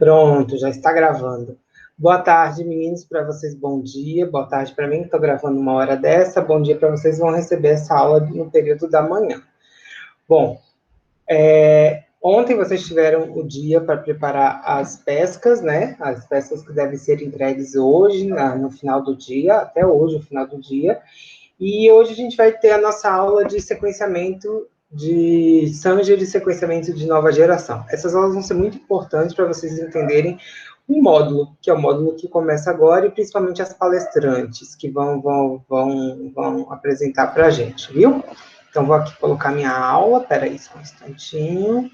Pronto, já está gravando. Boa tarde, meninos, para vocês, bom dia. Boa tarde para mim, que estou gravando uma hora dessa. Bom dia para vocês, vão receber essa aula no período da manhã. Bom, ontem vocês tiveram o dia para preparar as pescas, né? As pescas que devem ser entregues hoje, no final do dia, até hoje, no final do dia. E hoje a gente vai ter a nossa aula de sequenciamento de Sanger e sequenciamento de nova geração. Essas aulas vão ser muito importantes para vocês entenderem o módulo, que é o módulo que começa agora, e principalmente as palestrantes que vão apresentar para a gente, viu? Então, vou aqui colocar minha aula, peraí, só um instantinho.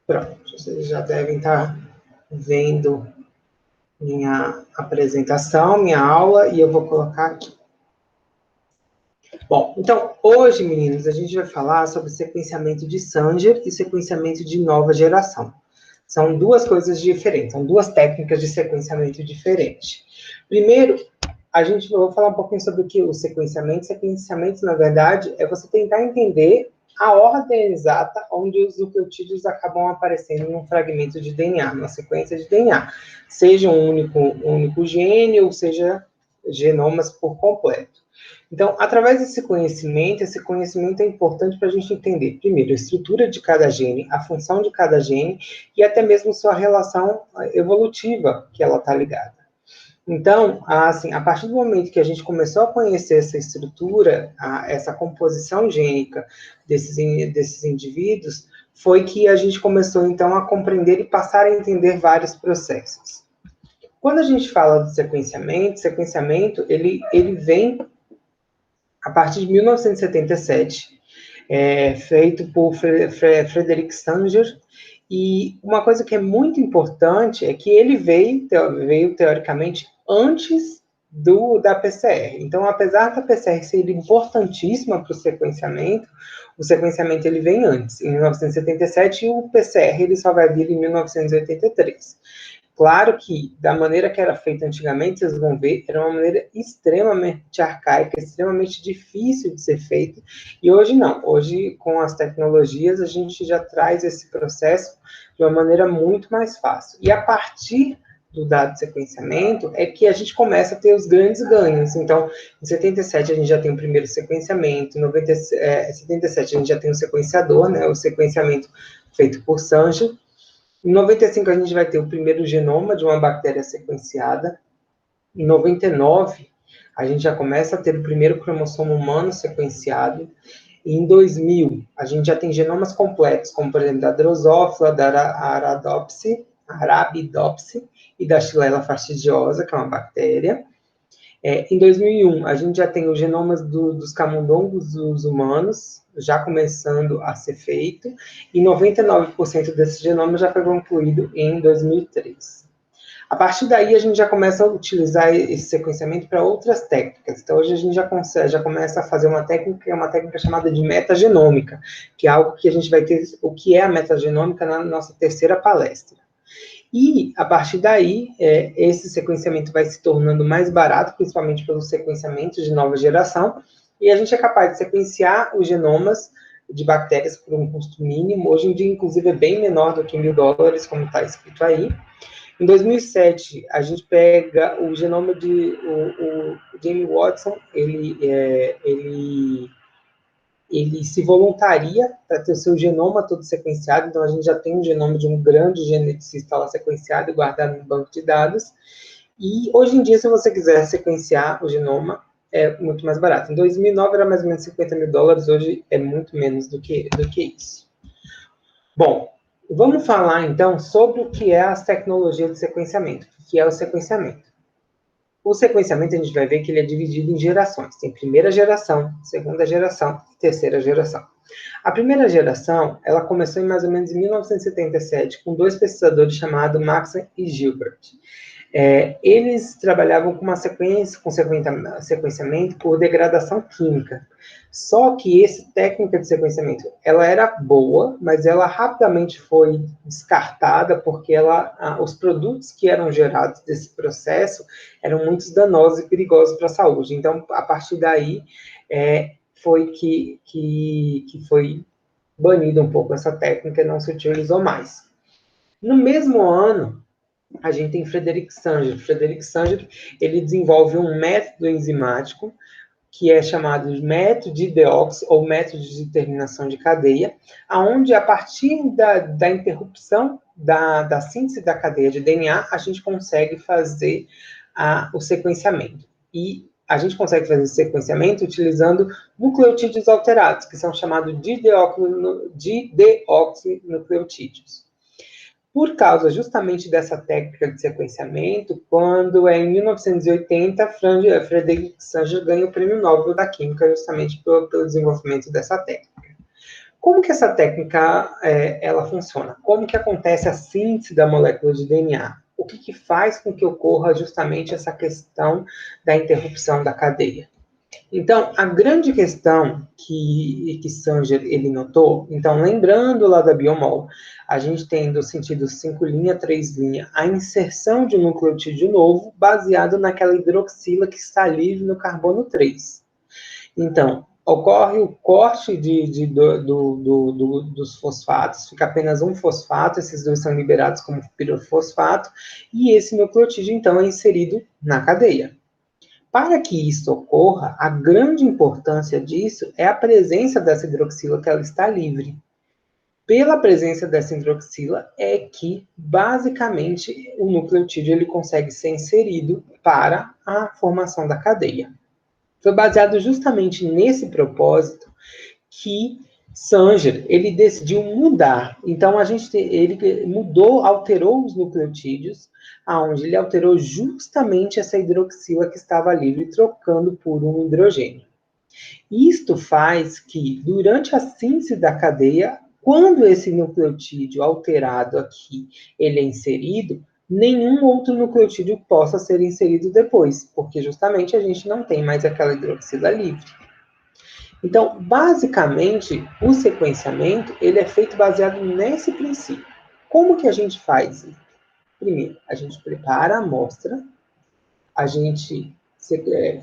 Pronto, vocês já devem estar vendo minha apresentação, minha aula, e eu vou colocar aqui. Bom, então, hoje, meninos, a gente vai falar sobre sequenciamento de Sanger e sequenciamento de nova geração. São duas coisas diferentes, são duas técnicas de sequenciamento diferentes. Primeiro, eu vou falar um pouquinho sobre o que o sequenciamento. Sequenciamento, na verdade, é você tentar entender a ordem exata onde os nucleotídeos acabam aparecendo num fragmento de DNA, numa sequência de DNA. Seja um único gene, ou seja, genomas por completo. Então, através desse conhecimento é importante para a gente entender, primeiro, a estrutura de cada gene, a função de cada gene e até mesmo sua relação evolutiva que ela está ligada. Então, assim, a partir do momento que a gente começou a conhecer essa estrutura, essa composição gênica desses indivíduos, foi que a gente começou, então, a compreender e passar a entender vários processos. Quando a gente fala do sequenciamento, ele vem a partir de 1977, feito por Frederick Sanger, e uma coisa que é muito importante é que ele veio teoricamente antes da PCR. Então, apesar da PCR ser importantíssima para o sequenciamento ele vem antes, em 1977, e o PCR ele só vai vir em 1983. Claro que, da maneira que era feita antigamente, vocês vão ver, era uma maneira extremamente arcaica, extremamente difícil de ser feita, e hoje não. Hoje, com as tecnologias, a gente já traz esse processo de uma maneira muito mais fácil. E a partir do dado de sequenciamento é que a gente começa a ter os grandes ganhos. Então, em 77 a gente já tem o primeiro sequenciamento, em 77 a gente já tem o sequenciador, né, o sequenciamento feito por Sanger. Em 95, a gente vai ter o primeiro genoma de uma bactéria sequenciada. Em 99, a gente já começa a ter o primeiro cromossomo humano sequenciado. E em 2000, a gente já tem genomas completos, como, por exemplo, da Drosophila, da Arabidopsis e da Xylella fastidiosa, que é uma bactéria. Em 2001, a gente já tem os genomas dos camundongos dos humanos, já começando a ser feito, e 99% desse genoma já foi concluído em 2003. A partir daí, a gente já começa a utilizar esse sequenciamento para outras técnicas. Então, hoje a gente já começa a fazer uma técnica chamada de metagenômica, que é algo que a gente vai ter, o que é a metagenômica, na nossa terceira palestra. E, a partir daí, esse sequenciamento vai se tornando mais barato, principalmente pelos sequenciamentos de nova geração, e a gente é capaz de sequenciar os genomas de bactérias por um custo mínimo. Hoje em dia, inclusive, é bem menor do que $1.000, como está escrito aí. Em 2007, a gente pega o genoma o Jamie Watson, ele se voluntaria para ter o seu genoma todo sequenciado, então a gente já tem um genoma de um grande geneticista lá sequenciado e guardado no banco de dados, e hoje em dia, se você quiser sequenciar o genoma, é muito mais barato. Em 2009 era mais ou menos $50.000, hoje é muito menos do que isso. Bom, vamos falar então sobre o que é as tecnologias de sequenciamento, o que é o sequenciamento. O sequenciamento, a gente vai ver que ele é dividido em gerações. Tem primeira geração, segunda geração e terceira geração. A primeira geração, ela começou em mais ou menos em 1977, com dois pesquisadores chamados Maxwell e Gilbert. Eles trabalhavam com uma sequência, com sequenciamento por degradação química. Só que essa técnica de sequenciamento, ela era boa, mas ela rapidamente foi descartada porque os produtos que eram gerados desse processo eram muito danosos e perigosos para a saúde. Então, a partir daí, foi que foi banida um pouco essa técnica e não se utilizou mais. No mesmo ano, a gente tem Frederick Sanger. Frederick Sanger, ele desenvolve um método enzimático que é chamado de método de Deoxy, ou método de terminação de cadeia, onde, a partir da interrupção da síntese da cadeia de DNA, a gente consegue fazer o sequenciamento. E a gente consegue fazer esse sequenciamento utilizando nucleotídeos alterados, que são chamados de deoxinucleotídeos. Por causa justamente dessa técnica de sequenciamento, quando em 1980, Frederick Sanger ganha o Prêmio Nobel da Química justamente pelo desenvolvimento dessa técnica. Como que essa técnica ela funciona? Como que acontece a síntese da molécula de DNA? O que faz com que ocorra justamente essa questão da interrupção da cadeia? Então, a grande questão que Sanger ele notou, então, lembrando lá da biomol, a gente tem do sentido 5', 3', a inserção de um nucleotídeo novo baseado naquela hidroxila que está livre no carbono 3. Então, ocorre o corte dos fosfatos, fica apenas um fosfato, esses dois são liberados como pirofosfato, e esse nucleotídeo, então, é inserido na cadeia. Para que isso ocorra, a grande importância disso é a presença dessa hidroxila, que ela está livre. Pela presença dessa hidroxila é que, basicamente, o nucleotídeo ele consegue ser inserido para a formação da cadeia. Foi baseado justamente nesse propósito que Sanger ele decidiu mudar. Então, ele alterou os nucleotídeos, aonde ele alterou justamente essa hidroxila que estava livre, trocando por um hidrogênio. Isto faz que, durante a síntese da cadeia, quando esse nucleotídeo alterado aqui ele é inserido, nenhum outro nucleotídeo possa ser inserido depois, porque justamente a gente não tem mais aquela hidroxila livre. Então, basicamente, o sequenciamento ele é feito baseado nesse princípio. Como que a gente faz isso? Primeiro, a gente prepara a amostra, a gente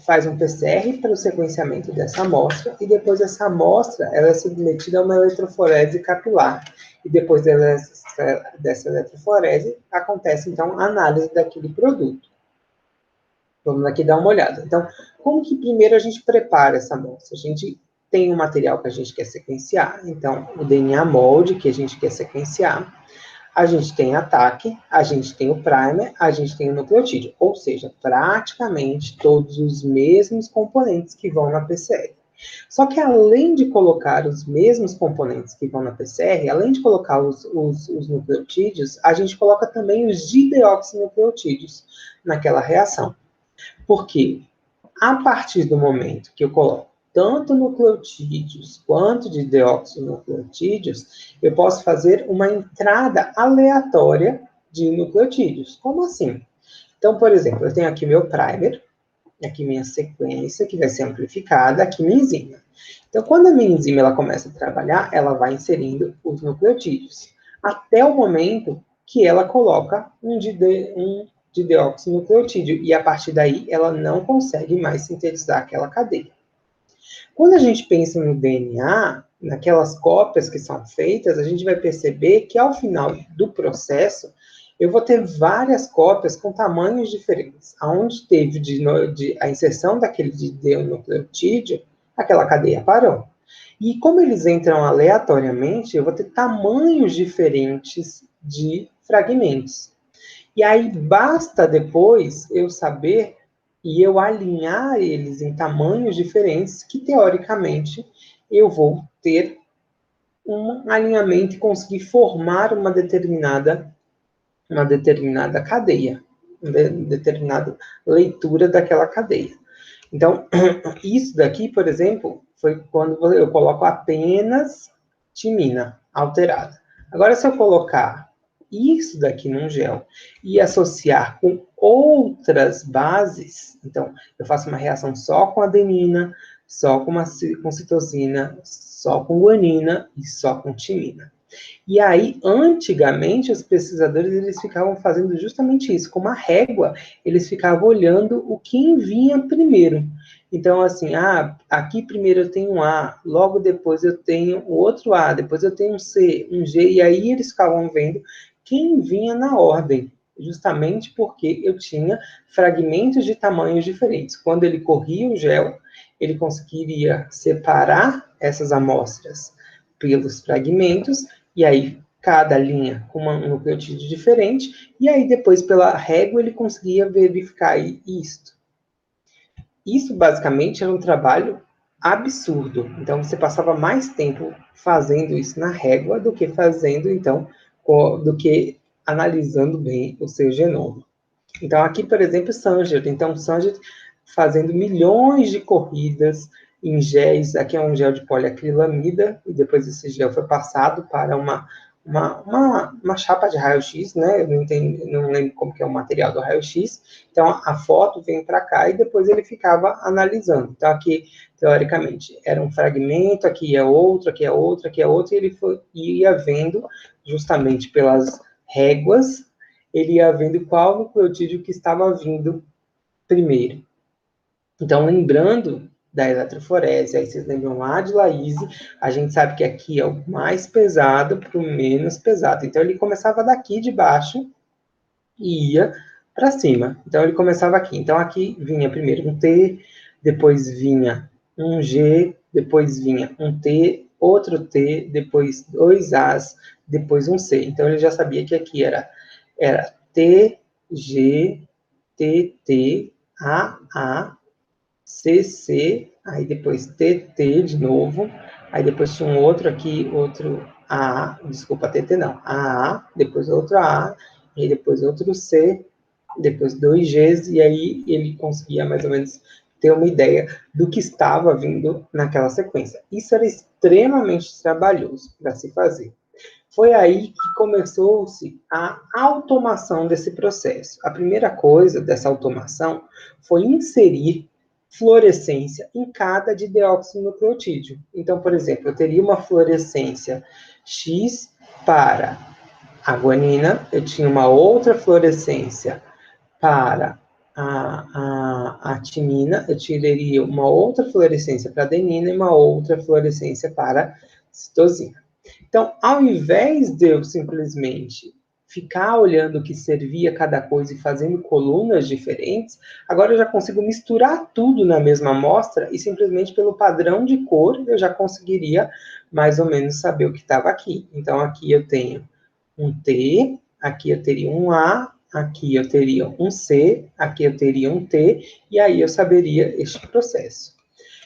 faz um PCR para o sequenciamento dessa amostra, e depois essa amostra ela é submetida a uma eletroforese capilar. E depois dessa eletroforese, acontece, então, a análise daquele produto. Vamos aqui dar uma olhada. Então, como que primeiro a gente prepara essa amostra? A gente tem um material que a gente quer sequenciar, então, o DNA molde que a gente quer sequenciar, a gente tem a TAC, a gente tem o primer, a gente tem o nucleotídeo, ou seja, praticamente todos os mesmos componentes que vão na PCR. Só que além de colocar os mesmos componentes que vão na PCR, além de colocar os nucleotídeos, a gente coloca também os dideoxinucleotídeos naquela reação. Porque a partir do momento que eu coloco tanto nucleotídeos quanto de deoxinucleotídeos, eu posso fazer uma entrada aleatória de nucleotídeos. Como assim? Então, por exemplo, eu tenho aqui meu primer, aqui minha sequência, que vai ser amplificada, aqui minha enzima. Então, quando a minha enzima ela começa a trabalhar, ela vai inserindo os nucleotídeos, até o momento que ela coloca um deoxinucleotídeo, e a partir daí ela não consegue mais sintetizar aquela cadeia. Quando a gente pensa no DNA, naquelas cópias que são feitas, a gente vai perceber que ao final do processo, eu vou ter várias cópias com tamanhos diferentes. Aonde teve a inserção daquele nucleotídeo, aquela cadeia parou. E como eles entram aleatoriamente, eu vou ter tamanhos diferentes de fragmentos. E aí basta depois eu saber e eu alinhar eles em tamanhos diferentes, que teoricamente eu vou ter um alinhamento e conseguir formar uma determinada cadeia, uma determinada leitura daquela cadeia. Então, isso daqui, por exemplo, foi quando eu coloco apenas timina alterada. Agora, se eu colocar isso daqui num gel e associar com outras bases, então, eu faço uma reação só com adenina, só com citosina, só com guanina e só com timina. E aí, antigamente, os pesquisadores, eles ficavam fazendo justamente isso. Com uma régua, eles ficavam olhando o que vinha primeiro. Então, assim, aqui primeiro eu tenho um A, logo depois eu tenho o outro A, depois eu tenho um C, um G, e aí eles ficavam vendo quem vinha na ordem, justamente porque eu tinha fragmentos de tamanhos diferentes. Quando ele corria o gel, ele conseguiria separar essas amostras pelos fragmentos, e aí cada linha com um nucleotídeo diferente, e aí depois pela régua ele conseguia verificar isto. Isso basicamente era um trabalho absurdo. Então você passava mais tempo fazendo isso na régua do que fazendo, então, do que analisando bem o seu genoma. Então aqui, por exemplo, Sanger. Então Sanger fazendo milhões de corridas em géis, aqui é um gel de poliacrilamida, e depois esse gel foi passado para uma chapa de raio-x, né? Eu não lembro como que é o material do raio-x. Então, a foto vem para cá e depois ele ficava analisando. Então, aqui, teoricamente, era um fragmento, aqui é outro, aqui é outro, aqui é outro, e ele ia vendo, justamente pelas réguas, ele ia vendo qual nucleotídeo que estava vindo primeiro. Então, lembrando da eletroforese, aí vocês lembram lá de Laíse, a gente sabe que aqui é o mais pesado para o menos pesado. Então, ele começava daqui de baixo e ia para cima. Então, ele começava aqui. Então, aqui vinha primeiro um T, depois vinha um G, depois vinha um T, outro T, depois dois As, depois um C. Então, ele já sabia que aqui era T, G, T, T, A, CC, aí depois TT de novo, aí depois tinha um outro aqui, outro AA, desculpa, TT não, AA, depois outro AA, e depois outro C, depois dois Gs, e aí ele conseguia mais ou menos ter uma ideia do que estava vindo naquela sequência. Isso era extremamente trabalhoso para se fazer. Foi aí que começou-se a automação desse processo. A primeira coisa dessa automação foi inserir fluorescência em cada dideoxinucleotídeo. Então, por exemplo, eu teria uma fluorescência X para a guanina, eu tinha uma outra fluorescência para a timina, eu teria uma outra fluorescência para a adenina e uma outra fluorescência para a citosina. Então, ao invés de eu simplesmente ficar olhando o que servia cada coisa e fazendo colunas diferentes, agora eu já consigo misturar tudo na mesma amostra e simplesmente pelo padrão de cor eu já conseguiria mais ou menos saber o que estava aqui. Então, aqui eu tenho um T, aqui eu teria um A, aqui eu teria um C, aqui eu teria um T, e aí eu saberia este processo.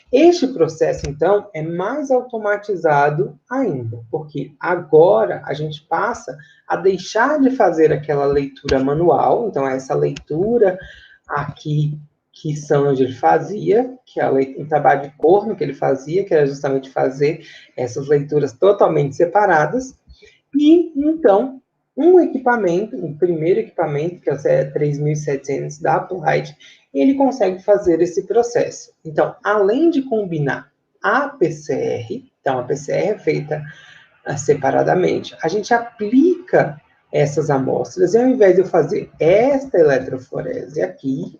Este processo, então, é mais automatizado ainda, porque agora a gente passa a deixar de fazer aquela leitura manual, então essa leitura aqui que Sanger fazia, que é o trabalho de corno que ele fazia, que era justamente fazer essas leituras totalmente separadas, e, então, um primeiro equipamento, que é o 3700 da Applied, ele consegue fazer esse processo. Então, além de combinar a PCR, então a PCR é feita separadamente, a gente aplica essas amostras, e ao invés de eu fazer esta eletroforese aqui,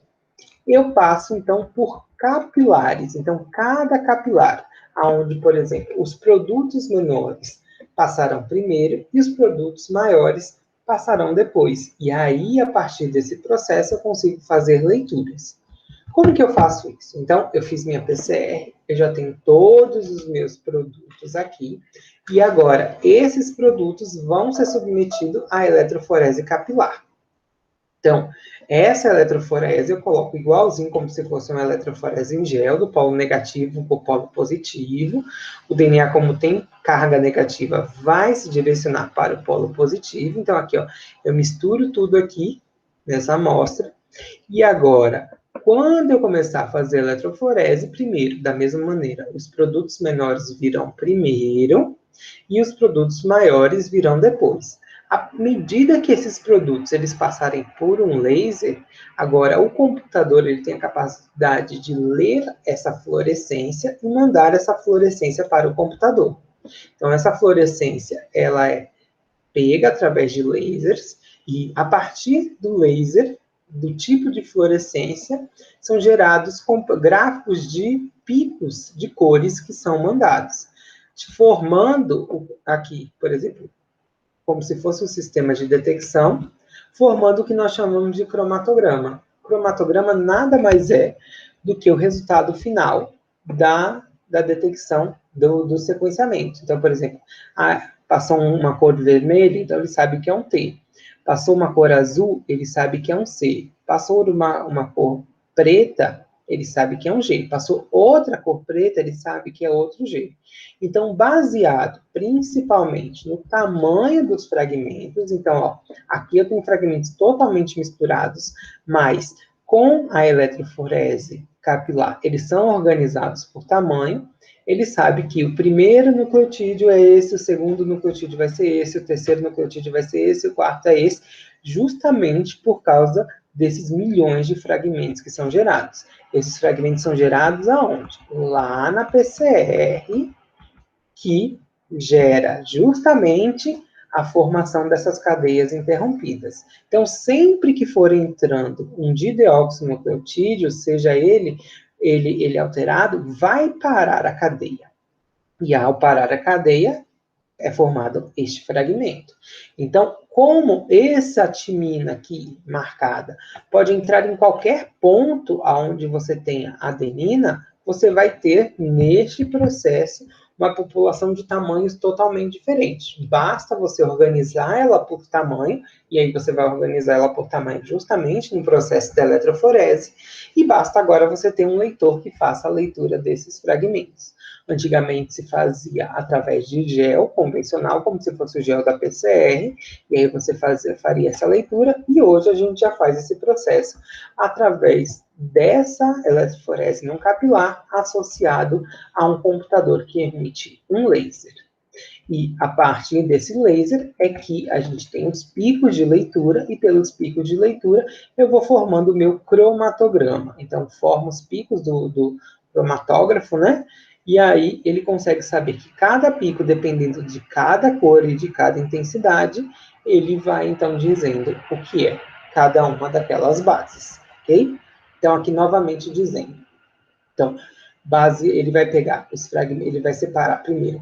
eu passo, então, por capilares. Então, cada capilar, onde, por exemplo, os produtos menores passarão primeiro e os produtos maiores passarão depois. E aí, a partir desse processo, eu consigo fazer leituras. Como que eu faço isso? Então, eu fiz minha PCR, eu já tenho todos os meus produtos aqui, e agora, esses produtos vão ser submetidos à eletroforese capilar. Então, essa eletroforese eu coloco igualzinho como se fosse uma eletroforese em gel, do polo negativo para o polo positivo. O DNA, como tem carga negativa, vai se direcionar para o polo positivo. Então, aqui, ó, eu misturo tudo aqui nessa amostra. E agora, quando eu começar a fazer a eletroforese, primeiro, da mesma maneira, os produtos menores virão primeiro e os produtos maiores virão depois. À medida que esses produtos eles passarem por um laser, agora o computador ele tem a capacidade de ler essa fluorescência e mandar essa fluorescência para o computador. Então, essa fluorescência, ela é pega através de lasers, e a partir do laser, do tipo de fluorescência, são gerados gráficos de picos de cores que são mandados, formando aqui, por exemplo, como se fosse um sistema de detecção, formando o que nós chamamos de cromatograma. Cromatograma nada mais é do que o resultado final da detecção do sequenciamento. Então, por exemplo, passou uma cor vermelha, então ele sabe que é um T. Passou uma cor azul, ele sabe que é um C. Passou uma cor preta, ele sabe que é um G. Passou outra cor preta, ele sabe que é outro G. Então, baseado principalmente no tamanho dos fragmentos, então, ó, aqui eu tenho fragmentos totalmente misturados, mas com a eletroforese capilar, eles são organizados por tamanho. Ele sabe que o primeiro nucleotídeo é esse, o segundo nucleotídeo vai ser esse, o terceiro nucleotídeo vai ser esse, o quarto é esse, justamente por causa desses milhões de fragmentos que são gerados. Esses fragmentos são gerados aonde? Lá na PCR, que gera justamente a formação dessas cadeias interrompidas. Então, sempre que for entrando um dideoxinucleotídeo, seja ele alterado, vai parar a cadeia. E ao parar a cadeia, é formado este fragmento. Então, como essa timina aqui marcada pode entrar em qualquer ponto onde você tenha adenina, você vai ter neste processo uma população de tamanhos totalmente diferentes. Basta você organizar ela por tamanho, e aí você vai organizar ela por tamanho justamente no processo da eletroforese, e basta agora você ter um leitor que faça a leitura desses fragmentos. Antigamente se fazia através de gel convencional, como se fosse o gel da PCR, e aí você faria essa leitura, e hoje a gente já faz esse processo através dessa eletroforese não capilar associado a um computador que emite um laser. E a partir desse laser é que a gente tem os picos de leitura, e pelos picos de leitura eu vou formando o meu cromatograma. Então, formo os picos do cromatógrafo, né? E aí ele consegue saber que cada pico, dependendo de cada cor e de cada intensidade, ele vai então dizendo o que é cada uma daquelas bases, ok? Então, aqui novamente dizendo. Então, base, ele vai pegar os fragmentos, ele vai separar primeiro,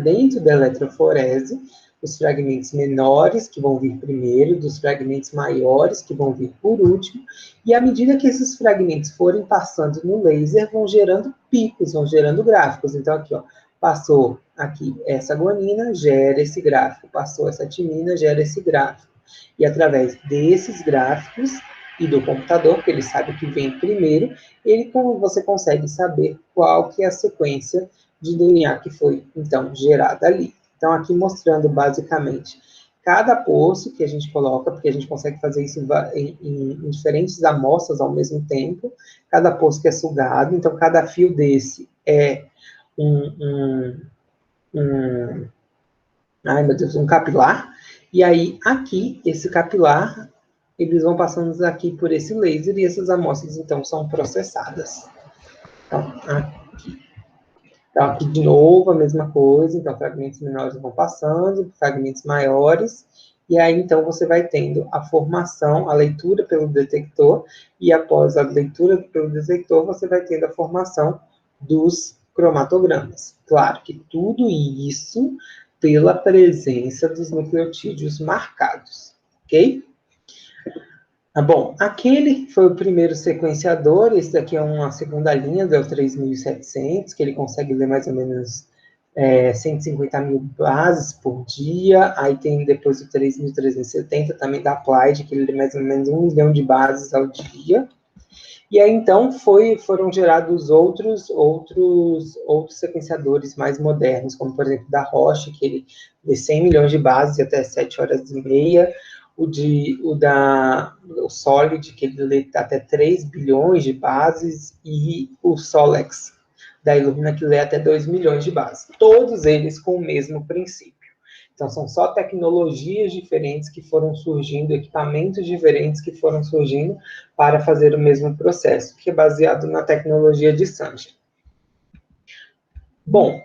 dentro da eletroforese, os fragmentos menores, que vão vir primeiro, dos fragmentos maiores, que vão vir por último, e à medida que esses fragmentos forem passando no laser, vão gerando picos, vão gerando gráficos. Então, aqui, ó, passou aqui essa guanina, gera esse gráfico, passou essa timina, gera esse gráfico. E através desses gráficos e do computador, que ele sabe que vem primeiro, você consegue saber qual que é a sequência de DNA que foi, então, gerada ali. Então, aqui mostrando, basicamente, cada poço que a gente coloca, porque a gente consegue fazer isso em diferentes amostras ao mesmo tempo, cada poço que é sugado, então, cada fio desse é ai, meu Deus, um capilar, e aí, aqui, esse capilar, eles vão passando aqui por esse laser, e essas amostras, então, são processadas. Então, aqui. Então, aqui de novo a mesma coisa, então fragmentos menores vão passando, fragmentos maiores, e aí então você vai tendo a formação, a leitura pelo detector, e após a leitura pelo detector, você vai tendo a formação dos cromatogramas. Claro que tudo isso pela presença dos nucleotídeos marcados, ok? Bom, aquele foi o primeiro sequenciador, esse daqui é uma segunda linha, do 3700, que ele consegue ler mais ou menos 150 mil bases por dia, aí tem depois o 3370, também da Applied, que ele lê mais ou menos 1 milhão de bases ao dia, e aí então foram gerados outros sequenciadores mais modernos, como por exemplo da Roche, que ele lê 100 milhões de bases até 7 horas e meia, o Solid, que ele lê até 3 bilhões de bases, e o Solex, da Illumina, que lê até 2 milhões de bases. Todos eles com o mesmo princípio. Então, são só tecnologias diferentes que foram surgindo, equipamentos diferentes que foram surgindo para fazer o mesmo processo, que é baseado na tecnologia de Sanger. Bom,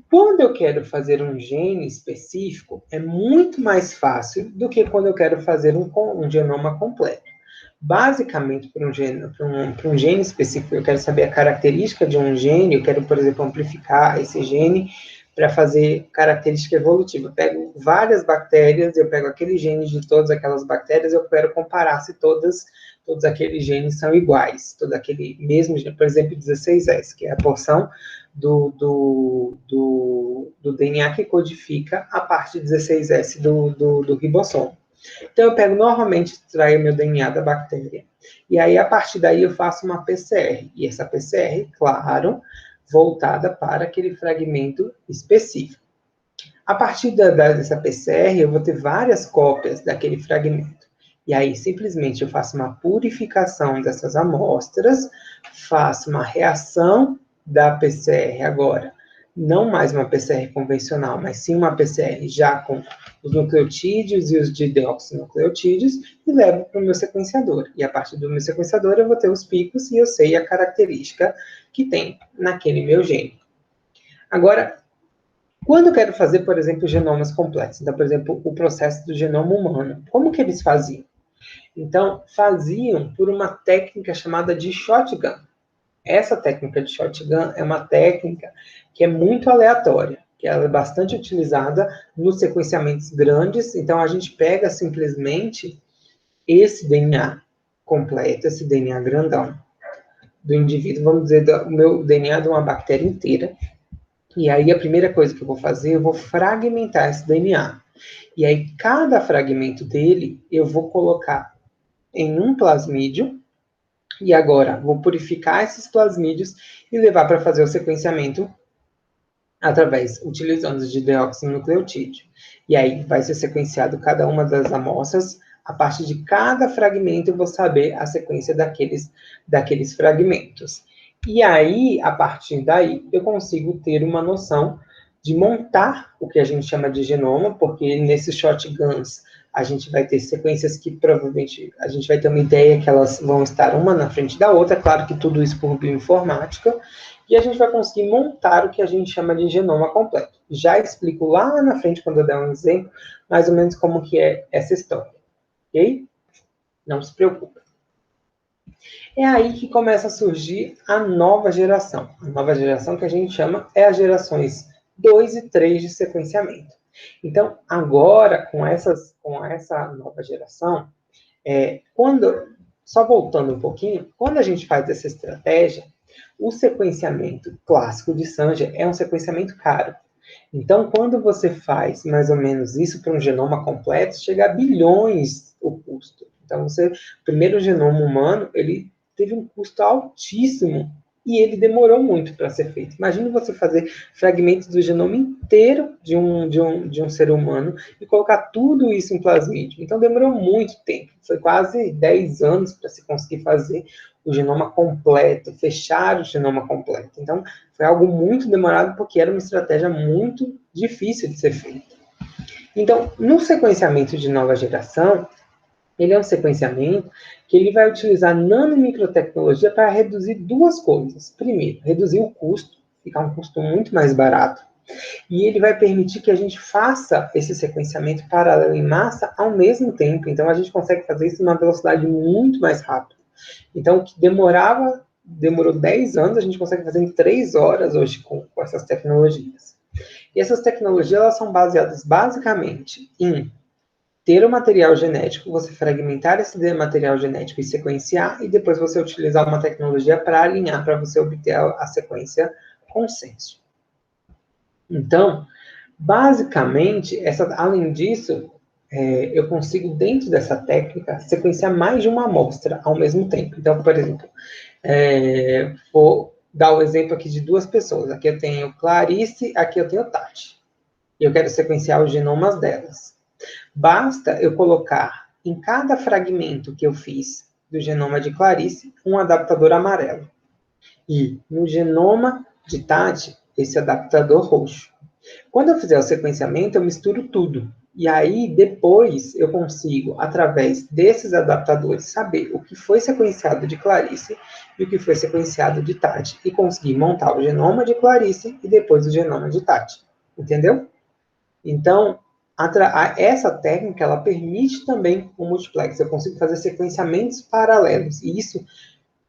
quando eu quero fazer um gene específico, é muito mais fácil do que quando eu quero fazer um genoma completo. Basicamente, para um gene específico, eu quero saber a característica de um gene, eu quero, por exemplo, amplificar esse gene para fazer característica evolutiva. Eu pego várias bactérias, eu pego aquele gene de todas aquelas bactérias, eu quero comparar se todos aqueles genes são iguais, todo aquele mesmo gene, por exemplo, 16S, que é a porção do DNA que codifica a parte 16S do ribossomo. Então, eu pego, normalmente, extraio meu DNA da bactéria, e aí, a partir daí, eu faço uma PCR. E essa PCR, claro, voltada para aquele fragmento específico. A partir dessa PCR, eu vou ter várias cópias daquele fragmento. E aí, simplesmente, eu faço uma purificação dessas amostras, faço uma reação da PCR agora. Não mais uma PCR convencional, mas sim uma PCR já com os nucleotídeos e os dideoxinucleotídeos, e levo para o meu sequenciador. E a partir do meu sequenciador, eu vou ter os picos e eu sei a característica que tem naquele meu gene. Agora, quando eu quero fazer, por exemplo, genomas completos, então, por exemplo, o processo do genoma humano, como que eles faziam? Então, faziam por uma técnica chamada de shotgun. Essa técnica de shotgun é uma técnica que é muito aleatória, que ela é bastante utilizada nos sequenciamentos grandes. Então, a gente pega simplesmente esse DNA completo, esse DNA grandão do indivíduo, vamos dizer, o meu DNA de uma bactéria inteira. E aí, a primeira coisa que eu vou fazer, eu vou fragmentar esse DNA. E aí, cada fragmento dele, eu vou colocar em um plasmídio. E agora, vou purificar esses plasmídios e levar para fazer o sequenciamento utilizando os dideoxinucleotídeo. E aí, vai ser sequenciado cada uma das amostras. A partir de cada fragmento, eu vou saber a sequência daqueles fragmentos. E aí, a partir daí, eu consigo ter uma noção de montar o que a gente chama de genoma, porque nesses shotguns a gente vai ter sequências que provavelmente a gente vai ter uma ideia que elas vão estar uma na frente da outra, claro que tudo isso por bioinformática, e a gente vai conseguir montar o que a gente chama de genoma completo. Já explico lá na frente, quando eu der um exemplo, mais ou menos como que é essa história, ok? Não se preocupe. É aí que começa a surgir a nova geração. A nova geração que a gente chama é as gerações 2 e 3 de sequenciamento. Então, agora, com essa nova geração, só voltando um pouquinho, quando a gente faz essa estratégia, o sequenciamento clássico de Sanger é um sequenciamento caro. Então, quando você faz mais ou menos isso para um genoma completo, chega a bilhões o custo. Então, o primeiro genoma humano, ele teve um custo altíssimo e ele demorou muito para ser feito. Imagine você fazer fragmentos do genoma inteiro de um ser humano e colocar tudo isso em plasmídio. Então, demorou muito tempo. Foi quase 10 anos para se conseguir fazer o genoma completo, fechar o genoma completo. Então, foi algo muito demorado porque era uma estratégia muito difícil de ser feita. Então, no sequenciamento de nova geração, ele é um sequenciamento que ele vai utilizar nanomicrotecnologia para reduzir duas coisas. Primeiro, reduzir o custo, ficar um custo muito mais barato. E ele vai permitir que a gente faça esse sequenciamento paralelo em massa ao mesmo tempo. Então, a gente consegue fazer isso numa velocidade muito mais rápida. Então, o que demorou 10 anos, a gente consegue fazer em 3 horas hoje com essas tecnologias. E essas tecnologias, elas são baseadas basicamente em ter o material genético, você fragmentar esse material genético e sequenciar, e depois você utilizar uma tecnologia para alinhar, para você obter a sequência consenso. Então, basicamente, além disso, eu consigo, dentro dessa técnica, sequenciar mais de uma amostra ao mesmo tempo. Então, por exemplo, vou dar o exemplo aqui de duas pessoas. Aqui eu tenho Clarice, aqui eu tenho Tati. E eu quero sequenciar os genomas delas. Basta eu colocar em cada fragmento que eu fiz do genoma de Clarice um adaptador amarelo. E no genoma de Tati, esse adaptador roxo. Quando eu fizer o sequenciamento, eu misturo tudo. E aí, depois, eu consigo, através desses adaptadores, saber o que foi sequenciado de Clarice e o que foi sequenciado de Tati. E conseguir montar o genoma de Clarice e depois o genoma de Tati. Entendeu? Então, essa técnica, ela permite também o multiplex. Eu consigo fazer sequenciamentos paralelos. E isso,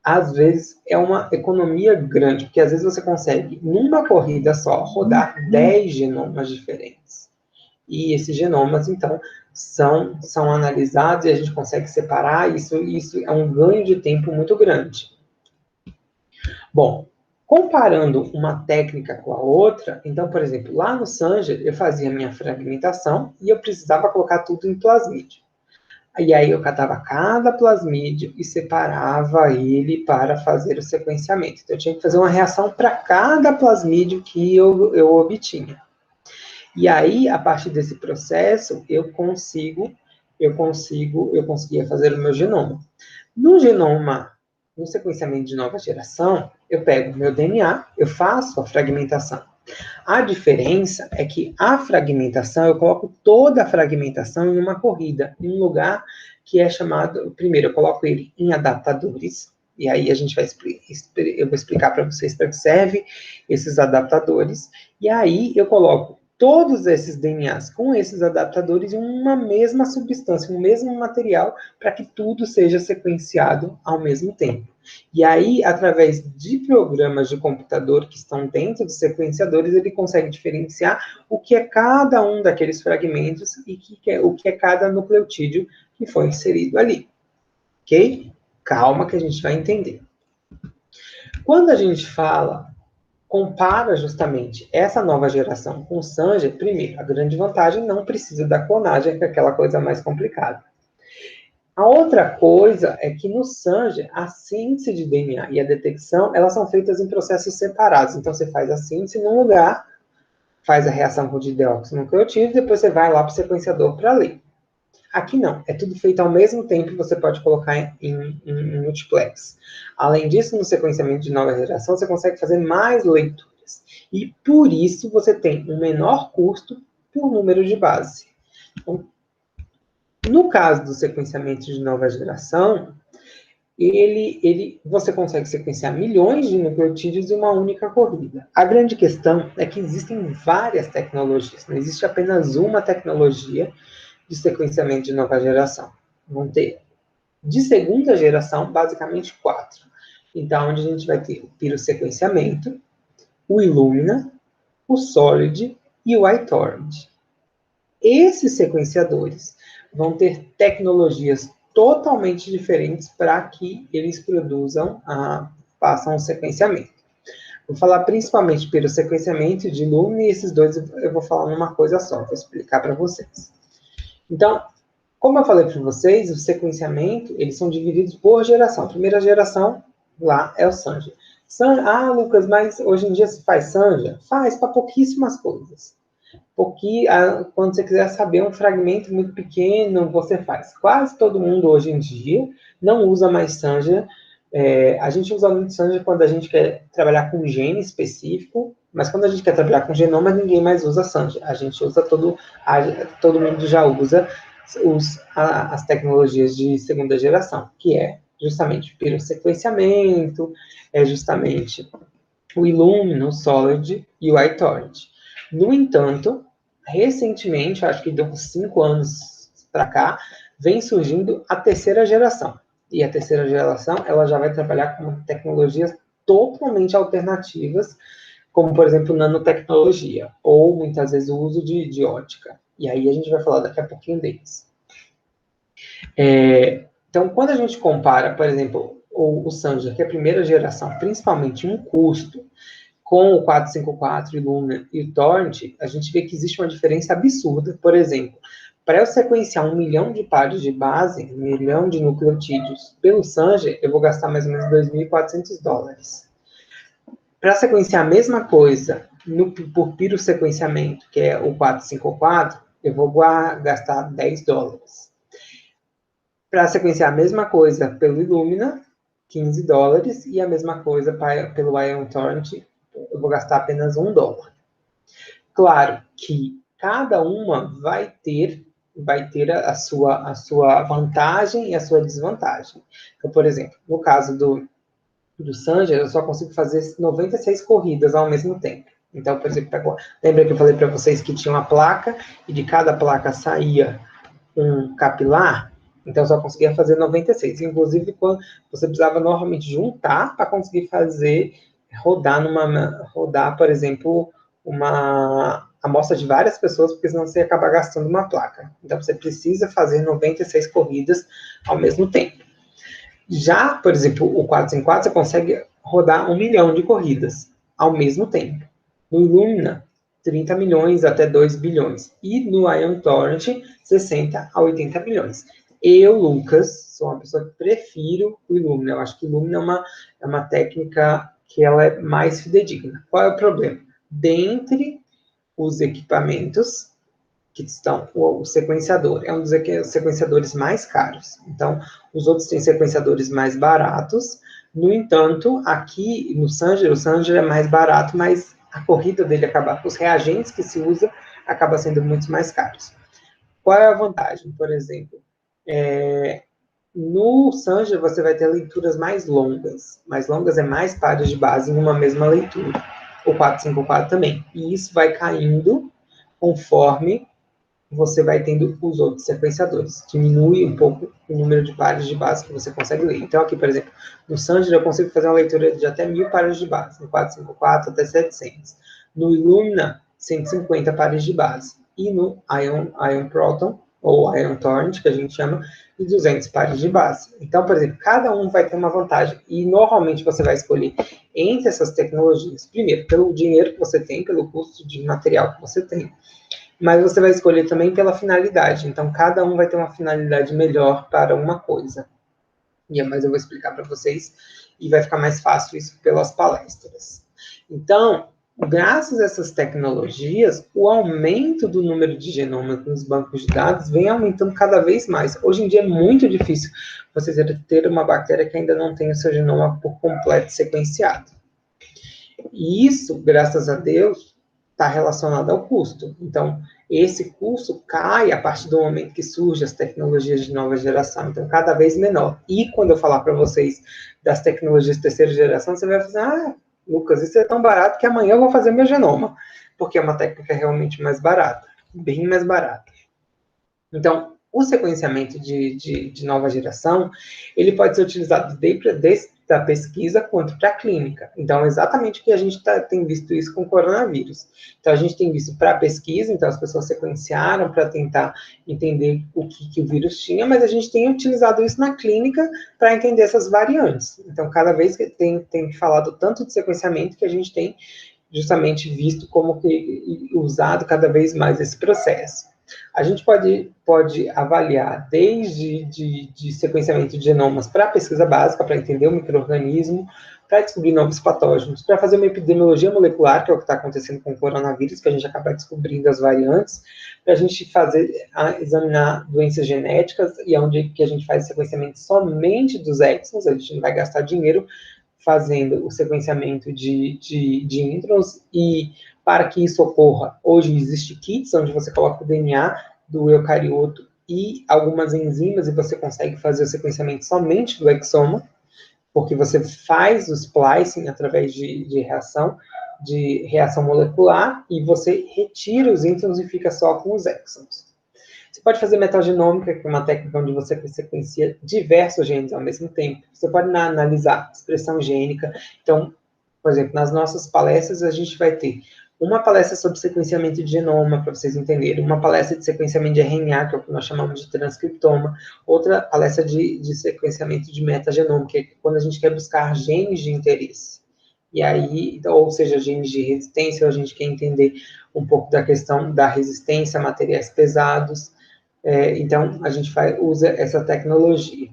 às vezes, é uma economia grande, porque às vezes você consegue, numa corrida só, rodar 10 genomas diferentes. E esses genomas, então, são analisados e a gente consegue separar. Isso é um ganho de tempo muito grande. Bom, comparando uma técnica com a outra, então, por exemplo, lá no Sanger, eu fazia minha fragmentação e eu precisava colocar tudo em plasmídio. E aí eu catava cada plasmídio e separava ele para fazer o sequenciamento. Então, eu tinha que fazer uma reação para cada plasmídio que eu obtinha. E aí, a partir desse processo, eu conseguia fazer o meu genoma. No sequenciamento de nova geração, eu pego o meu DNA, eu faço a fragmentação. A diferença é que a fragmentação, eu coloco toda a fragmentação em uma corrida, em um lugar que é chamado, primeiro eu coloco ele em adaptadores, e aí a gente eu vou explicar para vocês para que serve esses adaptadores, e aí eu coloco todos esses DNAs com esses adaptadores em uma mesma substância, um mesmo material, para que tudo seja sequenciado ao mesmo tempo. E aí, através de programas de computador que estão dentro dos sequenciadores, ele consegue diferenciar o que é cada um daqueles fragmentos e o que é cada nucleotídeo que foi inserido ali. Ok? Calma que a gente vai entender. Quando a gente compara justamente essa nova geração com o Sanger, primeiro, a grande vantagem não precisa da clonagem, que é aquela coisa mais complicada. A outra coisa é que no Sanger, a síntese de DNA e a detecção, elas são feitas em processos separados. Então, você faz a síntese num lugar, faz a reação com o dideoxinucleotídeo, e depois você vai lá para o sequenciador para ler. Aqui não, é tudo feito ao mesmo tempo e você pode colocar em multiplex. Além disso, no sequenciamento de nova geração, você consegue fazer mais leituras. E por isso você tem um menor custo por número de base. Então, no caso do sequenciamento de nova geração, você consegue sequenciar milhões de nucleotídeos em uma única corrida. A grande questão é que existem várias tecnologias, não existe apenas uma tecnologia de sequenciamento de nova geração. Vão ter, de segunda geração, basicamente 4. Então, onde a gente vai ter o pirossequenciamento, o Illumina, o Solid e o iTorrent. Esses sequenciadores vão ter tecnologias totalmente diferentes para que eles façam o sequenciamento. Vou falar principalmente pelo sequenciamento de Illumina, e esses dois eu vou falar numa coisa só, vou explicar para vocês. Então, como eu falei para vocês, o sequenciamento, eles são divididos por geração. A primeira geração, lá, é o Sanger. Lucas, mas hoje em dia se faz Sanger? Faz para pouquíssimas coisas. Quando você quiser saber um fragmento muito pequeno, você faz. Quase todo mundo hoje em dia não usa mais Sanger. A gente usa muito Sanger quando a gente quer trabalhar com gene específico, mas quando a gente quer trabalhar com genoma, ninguém mais usa Sanger. A gente usa todo mundo já usa as tecnologias de segunda geração, que é justamente o pirossequenciamento, é justamente o Illumina, o Solid e o iTorrent. No entanto, recentemente, acho que de uns 5 anos para cá, vem surgindo a terceira geração. E a terceira geração, ela já vai trabalhar com tecnologias totalmente alternativas, como, por exemplo, nanotecnologia, ou, muitas vezes, o uso de ótica. E aí a gente vai falar daqui a pouquinho deles. Então, quando a gente compara, por exemplo, o Sanger, que é a primeira geração, principalmente em custo, com o 454, Illumina e o Torrent, a gente vê que existe uma diferença absurda. Por exemplo, para eu sequenciar 1 milhão de pares de base, 1 milhão de nucleotídeos pelo Sanger, eu vou gastar mais ou menos $2.400. Para sequenciar a mesma coisa por pirossequenciamento, que é o 454, eu vou gastar $10. Para sequenciar a mesma coisa pelo Illumina, $15, e a mesma coisa pelo iTorrent, eu vou gastar apenas $1. Claro que cada uma vai ter a sua vantagem e a sua desvantagem. Então, por exemplo, no caso do Sanger, eu só consigo fazer 96 corridas ao mesmo tempo. Então, por exemplo, lembra que eu falei para vocês que tinha uma placa e de cada placa saía um capilar? Então, eu só conseguia fazer 96. Inclusive, quando você precisava normalmente juntar para conseguir rodar, por exemplo, uma amostra de várias pessoas, porque senão você ia acabar gastando uma placa. Então, você precisa fazer 96 corridas ao mesmo tempo. Já, por exemplo, o 454, você consegue rodar 1 milhão de corridas ao mesmo tempo. No Illumina, 30 milhões até 2 bilhões. E no Ion Torrent, 60 a 80 milhões. Eu, Lucas, sou uma pessoa que prefiro o Illumina. Eu acho que o Illumina é uma técnica que ela é mais fidedigna. Qual é o problema? Dentre os equipamentos que estão, o sequenciador é um dos sequenciadores mais caros. Então, os outros têm sequenciadores mais baratos. No entanto, aqui no Sanger, o Sanger é mais barato, mas a corrida dele acaba, os reagentes que se usa acaba sendo muito mais caros. Qual é a vantagem? Por exemplo, no Sanger você vai ter leituras mais longas. Mais longas é mais pares de base em uma mesma leitura. O 454 também. E isso vai caindo conforme você vai tendo os outros sequenciadores. Diminui um pouco o número de pares de base que você consegue ler. Então, aqui, por exemplo, no Sanger eu consigo fazer uma leitura de até 1000 pares de base. No 454, até 700. No Illumina, 150 pares de base. E no Ion Proton, ou Ion Torrent, que a gente chama, de 200 pares de base. Então, por exemplo, cada um vai ter uma vantagem. E, normalmente, você vai escolher entre essas tecnologias. Primeiro, pelo dinheiro que você tem, pelo custo de material que você tem. Mas você vai escolher também pela finalidade. Então, cada um vai ter uma finalidade melhor para uma coisa. Mas eu vou explicar para vocês e vai ficar mais fácil isso pelas palestras. Então, graças a essas tecnologias, o aumento do número de genomas nos bancos de dados vem aumentando cada vez mais. Hoje em dia é muito difícil você ter uma bactéria que ainda não tem o seu genoma por completo sequenciado. E isso, graças a Deus, está relacionado ao custo. Então, esse custo cai a partir do momento que surgem as tecnologias de nova geração. Então, cada vez menor. E quando eu falar para vocês das tecnologias de terceira geração, você vai falar, Lucas, isso é tão barato que amanhã eu vou fazer meu genoma. Porque é uma técnica realmente mais barata. Bem mais barata. Então, o sequenciamento de nova geração, ele pode ser utilizado desde a pesquisa quanto para a clínica. Então, exatamente o que a gente tem visto isso com o coronavírus. Então, a gente tem visto para a pesquisa, então as pessoas sequenciaram para tentar entender o que o vírus tinha, mas a gente tem utilizado isso na clínica para entender essas variantes. Então, cada vez que tem falado tanto de sequenciamento que a gente tem justamente visto como que usado cada vez mais esse processo. A gente pode avaliar desde de sequenciamento de genomas para pesquisa básica, para entender o micro-organismo, para descobrir novos patógenos, para fazer uma epidemiologia molecular, que é o que está acontecendo com o coronavírus, que a gente acaba descobrindo as variantes, para a gente examinar doenças genéticas, e onde que a gente faz sequenciamento somente dos exons, a gente não vai gastar dinheiro fazendo o sequenciamento de introns, e para que isso ocorra, hoje existe kits onde você coloca o DNA do eucarioto e algumas enzimas e você consegue fazer o sequenciamento somente do exoma, porque você faz o splicing através de reação molecular e você retira os introns e fica só com os exons. Você pode fazer metagenômica, que é uma técnica onde você sequencia diversos genes ao mesmo tempo. Você pode analisar expressão gênica. Então, por exemplo, nas nossas palestras, a gente vai ter uma palestra sobre sequenciamento de genoma, para vocês entenderem, uma palestra de sequenciamento de RNA, que é o que nós chamamos de transcriptoma, outra palestra de sequenciamento de metagenoma, que é quando a gente quer buscar genes de interesse. E aí, ou seja, genes de resistência, ou a gente quer entender um pouco da questão da resistência a materiais pesados. Então, a gente usa essa tecnologia.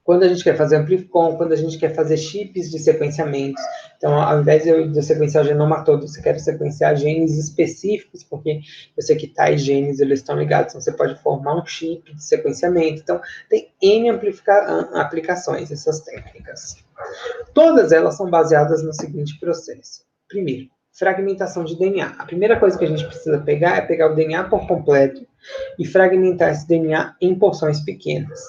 Quando a gente quer fazer amplificom, quando a gente quer fazer chips de sequenciamentos, então, ao invés de eu sequenciar o genoma todo, você quer sequenciar genes específicos, porque eu sei que tais genes eles estão ligados, então você pode formar um chip de sequenciamento. Então, tem N aplicações, essas técnicas. Todas elas são baseadas no seguinte processo. Primeiro, fragmentação de DNA. A primeira coisa que a gente precisa pegar é pegar o DNA por completo e fragmentar esse DNA em porções pequenas.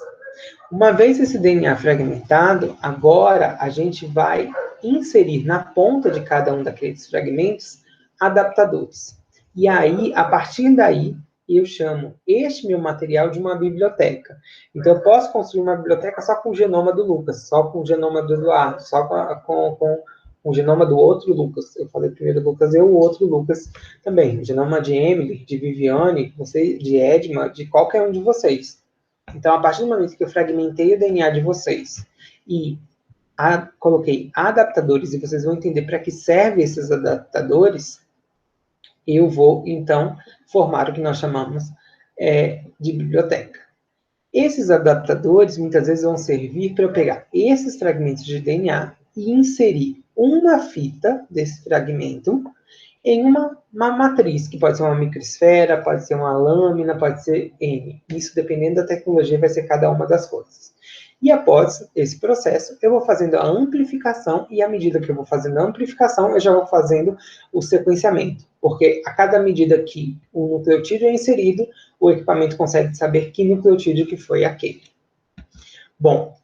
Uma vez esse DNA fragmentado, agora a gente vai inserir na ponta de cada um daqueles fragmentos adaptadores. E aí, a partir daí, eu chamo este meu material de uma biblioteca. Então, eu posso construir uma biblioteca só com o genoma do Lucas, só com o genoma do Eduardo, só com o genoma do outro Lucas. Eu falei primeiro Lucas e o outro Lucas também. O genoma de Emily, de Viviane, de Edma, de qualquer um de vocês. Então, a partir do momento que eu fragmentei o DNA de vocês e coloquei adaptadores, e vocês vão entender para que servem esses adaptadores, eu vou, então, formar o que nós chamamos de biblioteca. Esses adaptadores, muitas vezes, vão servir para eu pegar esses fragmentos de DNA e inserir uma fita desse fragmento em uma matriz, que pode ser uma microesfera, pode ser uma lâmina, pode ser N. Isso, dependendo da tecnologia, vai ser cada uma das coisas. E após esse processo, eu vou fazendo a amplificação, e à medida que eu vou fazendo a amplificação, eu já vou fazendo o sequenciamento. Porque a cada medida que o nucleotídeo é inserido, o equipamento consegue saber que nucleotídeo que foi aquele. Bom,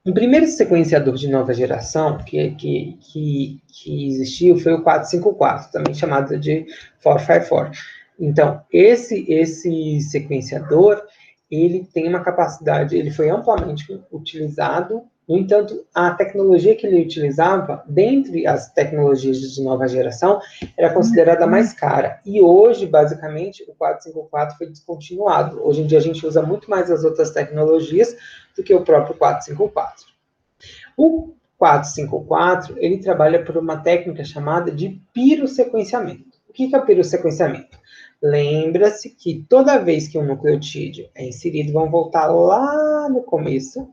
o primeiro sequenciador de nova geração que existiu foi o 454, também chamado de 454. Então, esse sequenciador, ele tem uma capacidade, ele foi amplamente utilizado. No entanto, a tecnologia que ele utilizava, dentre as tecnologias de nova geração, era considerada mais cara. E hoje, basicamente, o 454 foi descontinuado. Hoje em dia, a gente usa muito mais as outras tecnologias do que o próprio 454. O 454, ele trabalha por uma técnica chamada de pirossequenciamento. O que é o pirossequenciamento? Lembra-se que toda vez que um nucleotídeo é inserido, vamos voltar lá no começo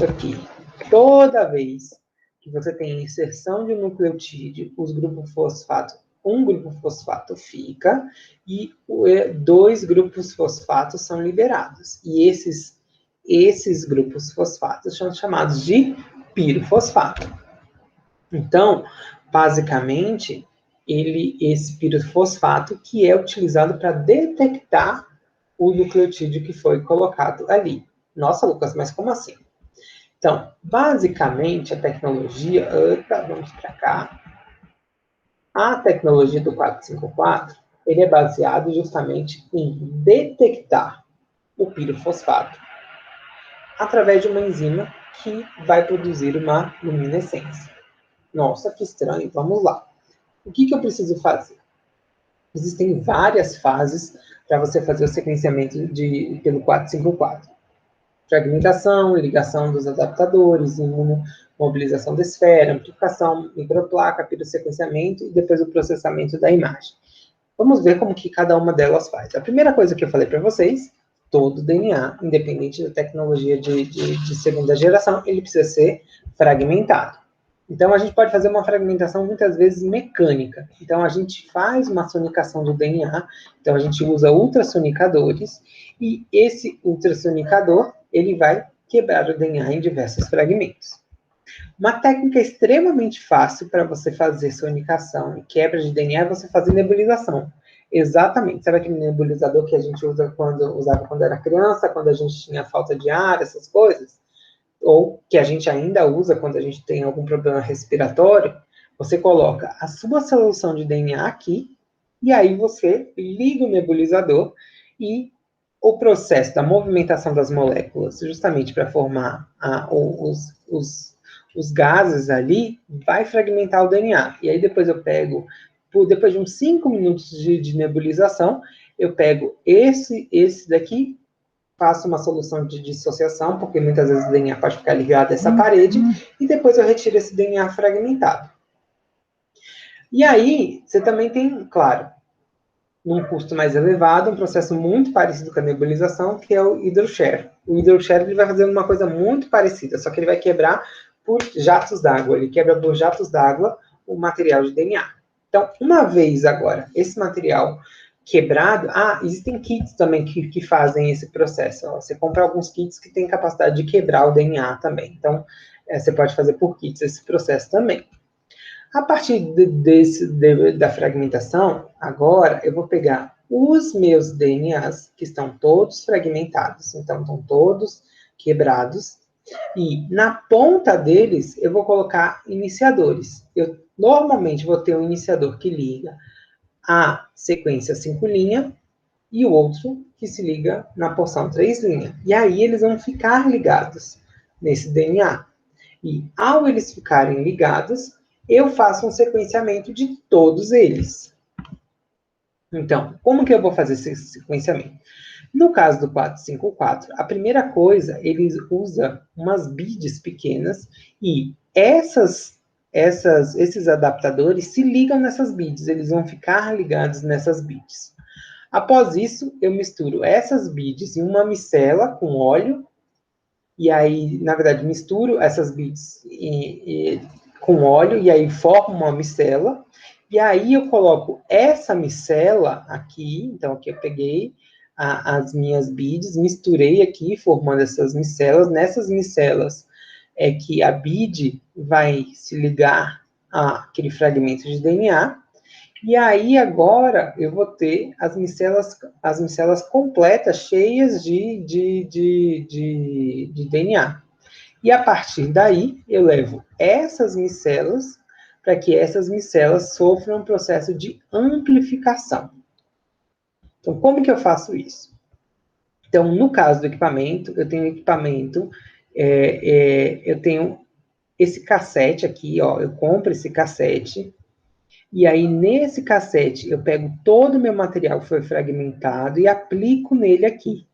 aqui. Toda vez que você tem inserção de um nucleotídeo, um grupo fosfato fica e dois grupos fosfatos são liberados. E esses grupos fosfatos são chamados de pirofosfato. Então, basicamente, esse pirofosfato que é utilizado para detectar o nucleotídeo que foi colocado ali. Nossa, Lucas, mas como assim? Então, basicamente, a tecnologia... vamos para cá. A tecnologia do 454, ele é baseado justamente em detectar o pirofosfato através de uma enzima que vai produzir uma luminescência. Nossa, que estranho, vamos lá. O que eu preciso fazer? Existem várias fases para você fazer o sequenciamento pelo 454. Fragmentação, ligação dos adaptadores, mobilização da esfera, amplificação, microplaca, pirossequenciamento e depois o processamento da imagem. Vamos ver como que cada uma delas faz. A primeira coisa que eu falei para vocês, todo DNA, independente da tecnologia de segunda geração, ele precisa ser fragmentado. Então, a gente pode fazer uma fragmentação muitas vezes mecânica. Então, a gente faz uma sonicação do DNA, então a gente usa ultrassonicadores, e esse ultrassonicador, ele vai quebrar o DNA em diversos fragmentos. Uma técnica extremamente fácil para você fazer sonicação e quebra de DNA é você fazer nebulização. Exatamente. Sabe aquele nebulizador que a gente usava quando era criança, quando a gente tinha falta de ar, essas coisas? Ou que a gente ainda usa quando a gente tem algum problema respiratório? Você coloca a sua solução de DNA aqui, e aí você liga o nebulizador e o processo da movimentação das moléculas, justamente para formar os gases ali, vai fragmentar o DNA. E aí depois eu pego, depois de uns 5 minutos de nebulização, eu pego esse daqui, faço uma solução de dissociação, porque muitas vezes o DNA pode ficar ligado a essa parede, e depois eu retiro esse DNA fragmentado. E aí, você também tem, claro, num custo mais elevado, um processo muito parecido com a nebulização, que é o hydroshare. O hydroshare ele vai fazer uma coisa muito parecida, só que ele vai quebrar por jatos d'água. Ele quebra por jatos d'água o material de DNA. Então, uma vez agora, esse material quebrado... existem kits também que fazem esse processo. Você compra alguns kits que têm capacidade de quebrar o DNA também. Então, Você pode fazer por kits esse processo também. A partir da fragmentação, agora eu vou pegar os meus DNAs, que estão todos fragmentados, então estão todos quebrados, e na ponta deles eu vou colocar iniciadores. Eu normalmente vou ter um iniciador que liga a sequência 5' e o outro que se liga na porção 3'. E aí eles vão ficar ligados nesse DNA. E ao eles ficarem ligados, eu faço um sequenciamento de todos eles. Então, como que eu vou fazer esse sequenciamento? No caso do 454, a primeira coisa, ele usa umas BIDs pequenas e esses adaptadores se ligam nessas BIDs, eles vão ficar ligados nessas BIDs. Após isso, eu misturo essas BIDs em uma micela com óleo, e aí, na verdade, misturo essas BIDs com óleo, e aí formo uma micela, e aí eu coloco essa micela aqui, então aqui eu peguei as minhas BIDs, misturei aqui, formando essas micelas. Nessas micelas é que a BID vai se ligar àquele fragmento de DNA, e aí agora eu vou ter as micelas completas, cheias de DNA. E a partir daí eu levo essas micelas para que essas micelas sofram um processo de amplificação. Então, como que eu faço isso? Então, no caso do equipamento, eu tenho eu tenho esse cassete aqui, ó, eu compro esse cassete, e aí nesse cassete eu pego todo o meu material que foi fragmentado e aplico nele aqui.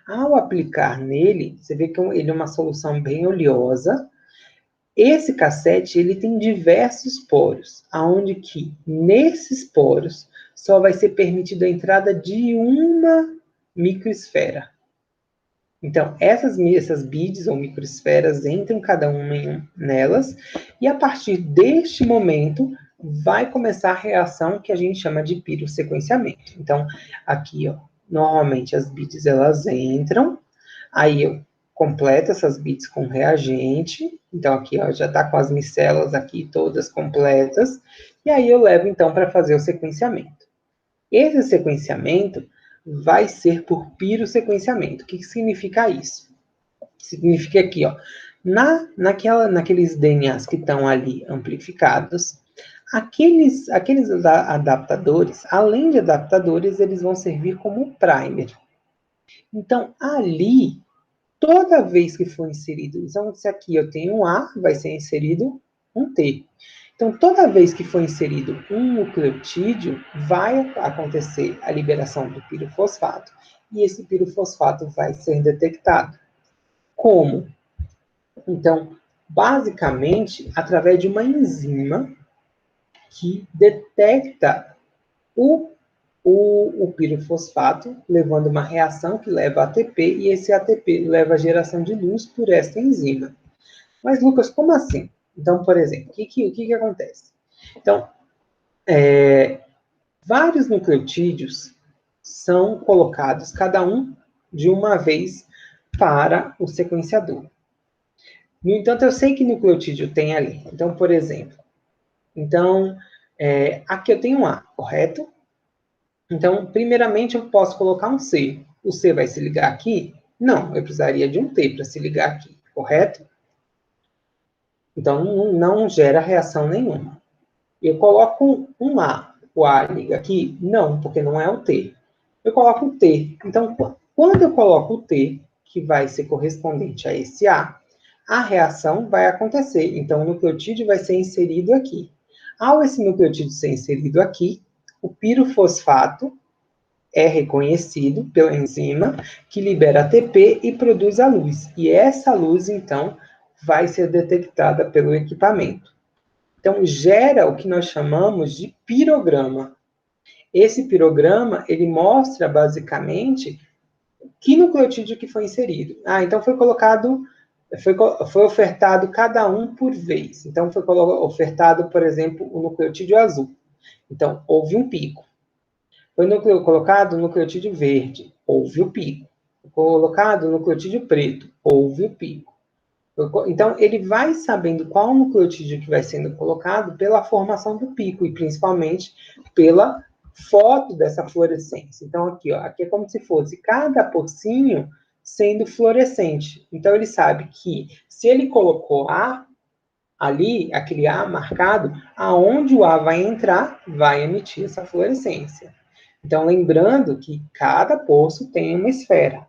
Ao aplicar nele, você vê que ele é uma solução bem oleosa. Esse cassete, ele tem diversos poros, aonde que nesses poros só vai ser permitida a entrada de uma microesfera. Então, essas BIDs ou microesferas entram cada uma nelas, e a partir deste momento vai começar a reação que a gente chama de pirossequenciamento. Então, aqui, ó, normalmente as BIDs elas entram, aí eu completo essas BIDs com reagente, então aqui ó, já está com as micelas aqui todas completas, e aí eu levo então para fazer o sequenciamento. Esse sequenciamento vai ser por pirossequenciamento. O que significa isso? Significa aqui, ó, naqueles DNAs que estão ali amplificados, aqueles adaptadores, além de adaptadores, eles vão servir como primer. Então, ali, toda vez que for inserido, então se aqui eu tenho um A, vai ser inserido um T. Então, toda vez que for inserido um nucleotídeo, vai acontecer a liberação do pirofosfato, e esse pirofosfato vai ser detectado. Como? Então, basicamente, através de uma enzima que detecta o pirofosfato, levando uma reação que leva a ATP, e esse ATP leva a geração de luz por esta enzima. Mas, Lucas, como assim? Então, por exemplo, o que acontece? Então, vários nucleotídeos são colocados, cada um de uma vez, para o sequenciador. No entanto, eu sei que nucleotídeo tem ali. Então, por exemplo, aqui eu tenho um A, correto? Então, primeiramente, eu posso colocar um C. O C vai se ligar aqui? Não, eu precisaria de um T para se ligar aqui, correto? Então, não gera reação nenhuma. Eu coloco um A. O A liga aqui? Não, porque não é o T. Eu coloco o T. Então, quando eu coloco o T, que vai ser correspondente a esse a reação vai acontecer. Então, o nucleotídeo vai ser inserido aqui. Ao esse nucleotídeo ser inserido aqui, o pirofosfato é reconhecido pela enzima que libera ATP e produz a luz. E essa luz, então, vai ser detectada pelo equipamento. Então, gera o que nós chamamos de pirograma. Esse pirograma, ele mostra, basicamente, que nucleotídeo que foi inserido. Então foi ofertado cada um por vez. Então, foi ofertado, por exemplo, o nucleotídeo azul. Então, houve um pico. Foi colocado o nucleotídeo verde, houve o pico. Colocado o nucleotídeo preto, houve o pico. Então, ele vai sabendo qual nucleotídeo que vai sendo colocado pela formação do pico, e principalmente pela foto dessa fluorescência. Então, aqui, ó, aqui é como se fosse cada pocinho sendo fluorescente. Então, ele sabe que se ele colocou A ali, aquele A marcado, aonde o A vai entrar, vai emitir essa fluorescência. Então, lembrando que cada poço tem uma esfera.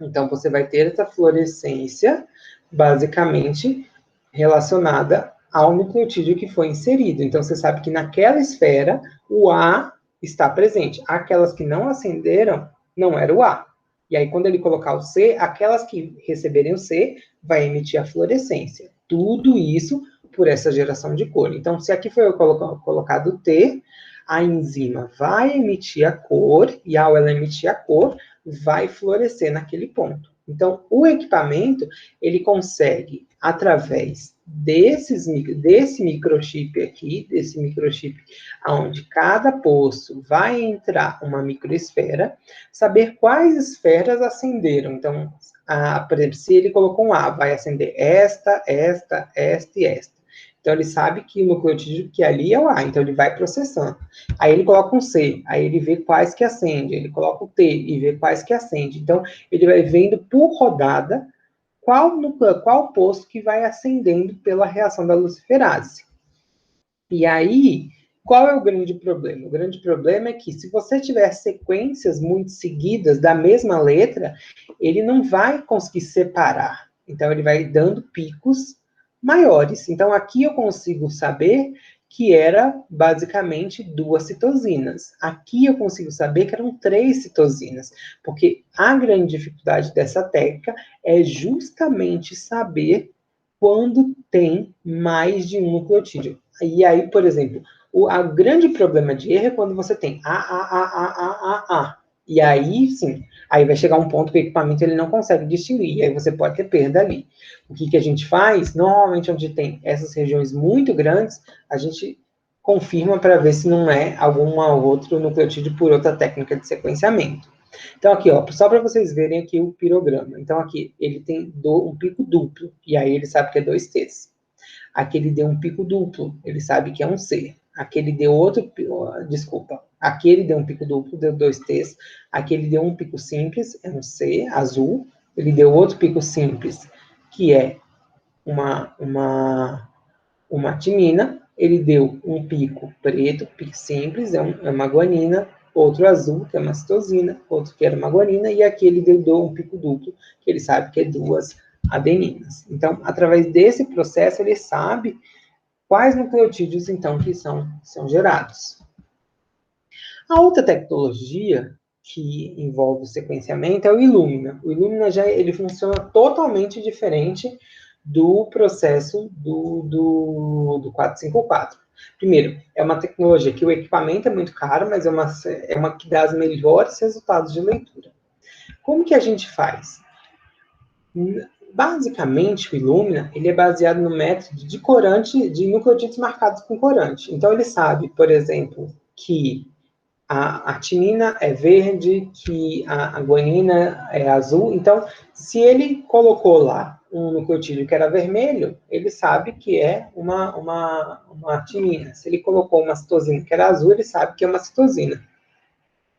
Então, você vai ter essa fluorescência, basicamente, relacionada ao nucleotídeo que foi inserido. Então, você sabe que naquela esfera, o A está presente. Aquelas que não acenderam, não era o A. E aí, quando ele colocar o C, aquelas que receberem o C, vai emitir a fluorescência. Tudo isso por essa geração de cor. Então, se aqui foi colocado o T, a enzima vai emitir a cor, e ao ela emitir a cor, vai florescer naquele ponto. Então, o equipamento, ele consegue, através desse microchip aqui, desse microchip onde cada poço vai entrar uma microesfera, saber quais esferas acenderam. Então, por exemplo, se ele colocou um A, vai acender esta e esta. Então, ele sabe que o nucleotídeo que ali é o A, então ele vai processando. Aí ele coloca um C, aí ele vê quais que acende, ele coloca o T e vê quais que acende. Então, ele vai vendo por rodada qual posto que vai acendendo pela reação da luciferase. E aí, qual é o grande problema? O grande problema é que se você tiver sequências muito seguidas da mesma letra, ele não vai conseguir separar. Então, ele vai dando picos maiores. Então, aqui eu consigo saber que era basicamente 2 citosinas. Aqui eu consigo saber que eram 3 citosinas, porque a grande dificuldade dessa técnica é justamente saber quando tem mais de um nucleotídeo. E aí, por exemplo, o grande problema de erro é quando você tem A. E aí, sim, aí vai chegar um ponto que o equipamento ele não consegue distinguir, e aí você pode ter perda ali. O que a gente faz? Normalmente, onde tem essas regiões muito grandes, a gente confirma para ver se não é algum outro nucleotídeo por outra técnica de sequenciamento. Então, aqui, ó, só para vocês verem aqui o pirograma. Então, aqui, ele tem um pico duplo, e aí ele sabe que é 2 T's. Aqui ele deu um pico duplo, ele sabe que é um C. Aqui ele deu outro, desculpa, aqui ele deu um pico duplo, deu 2 T's. Aqui ele deu um pico simples, é um C, azul. Ele deu outro pico simples, que é uma timina. Ele deu um pico preto, pico simples, é uma guanina. Outro azul, que é uma citosina. Outro que era uma guanina. E aqui ele deu um pico duplo, que ele sabe que é 2 adeninas. Então, através desse processo, ele sabe quais nucleotídeos, então, que são gerados. A outra tecnologia que envolve o sequenciamento é o Illumina. O Illumina ele funciona totalmente diferente do processo do 454. Primeiro, é uma tecnologia que o equipamento é muito caro, mas é uma que dá os melhores resultados de leitura. Como que a gente faz? Basicamente, o Illumina, ele é baseado no método de corante, de nucleotídeos marcados com corante. Então, ele sabe, por exemplo, que a timina é verde, que a guanina é azul. Então, se ele colocou lá um nucleotídeo que era vermelho, ele sabe que é uma timina. Se ele colocou uma citosina que era azul, ele sabe que é uma citosina.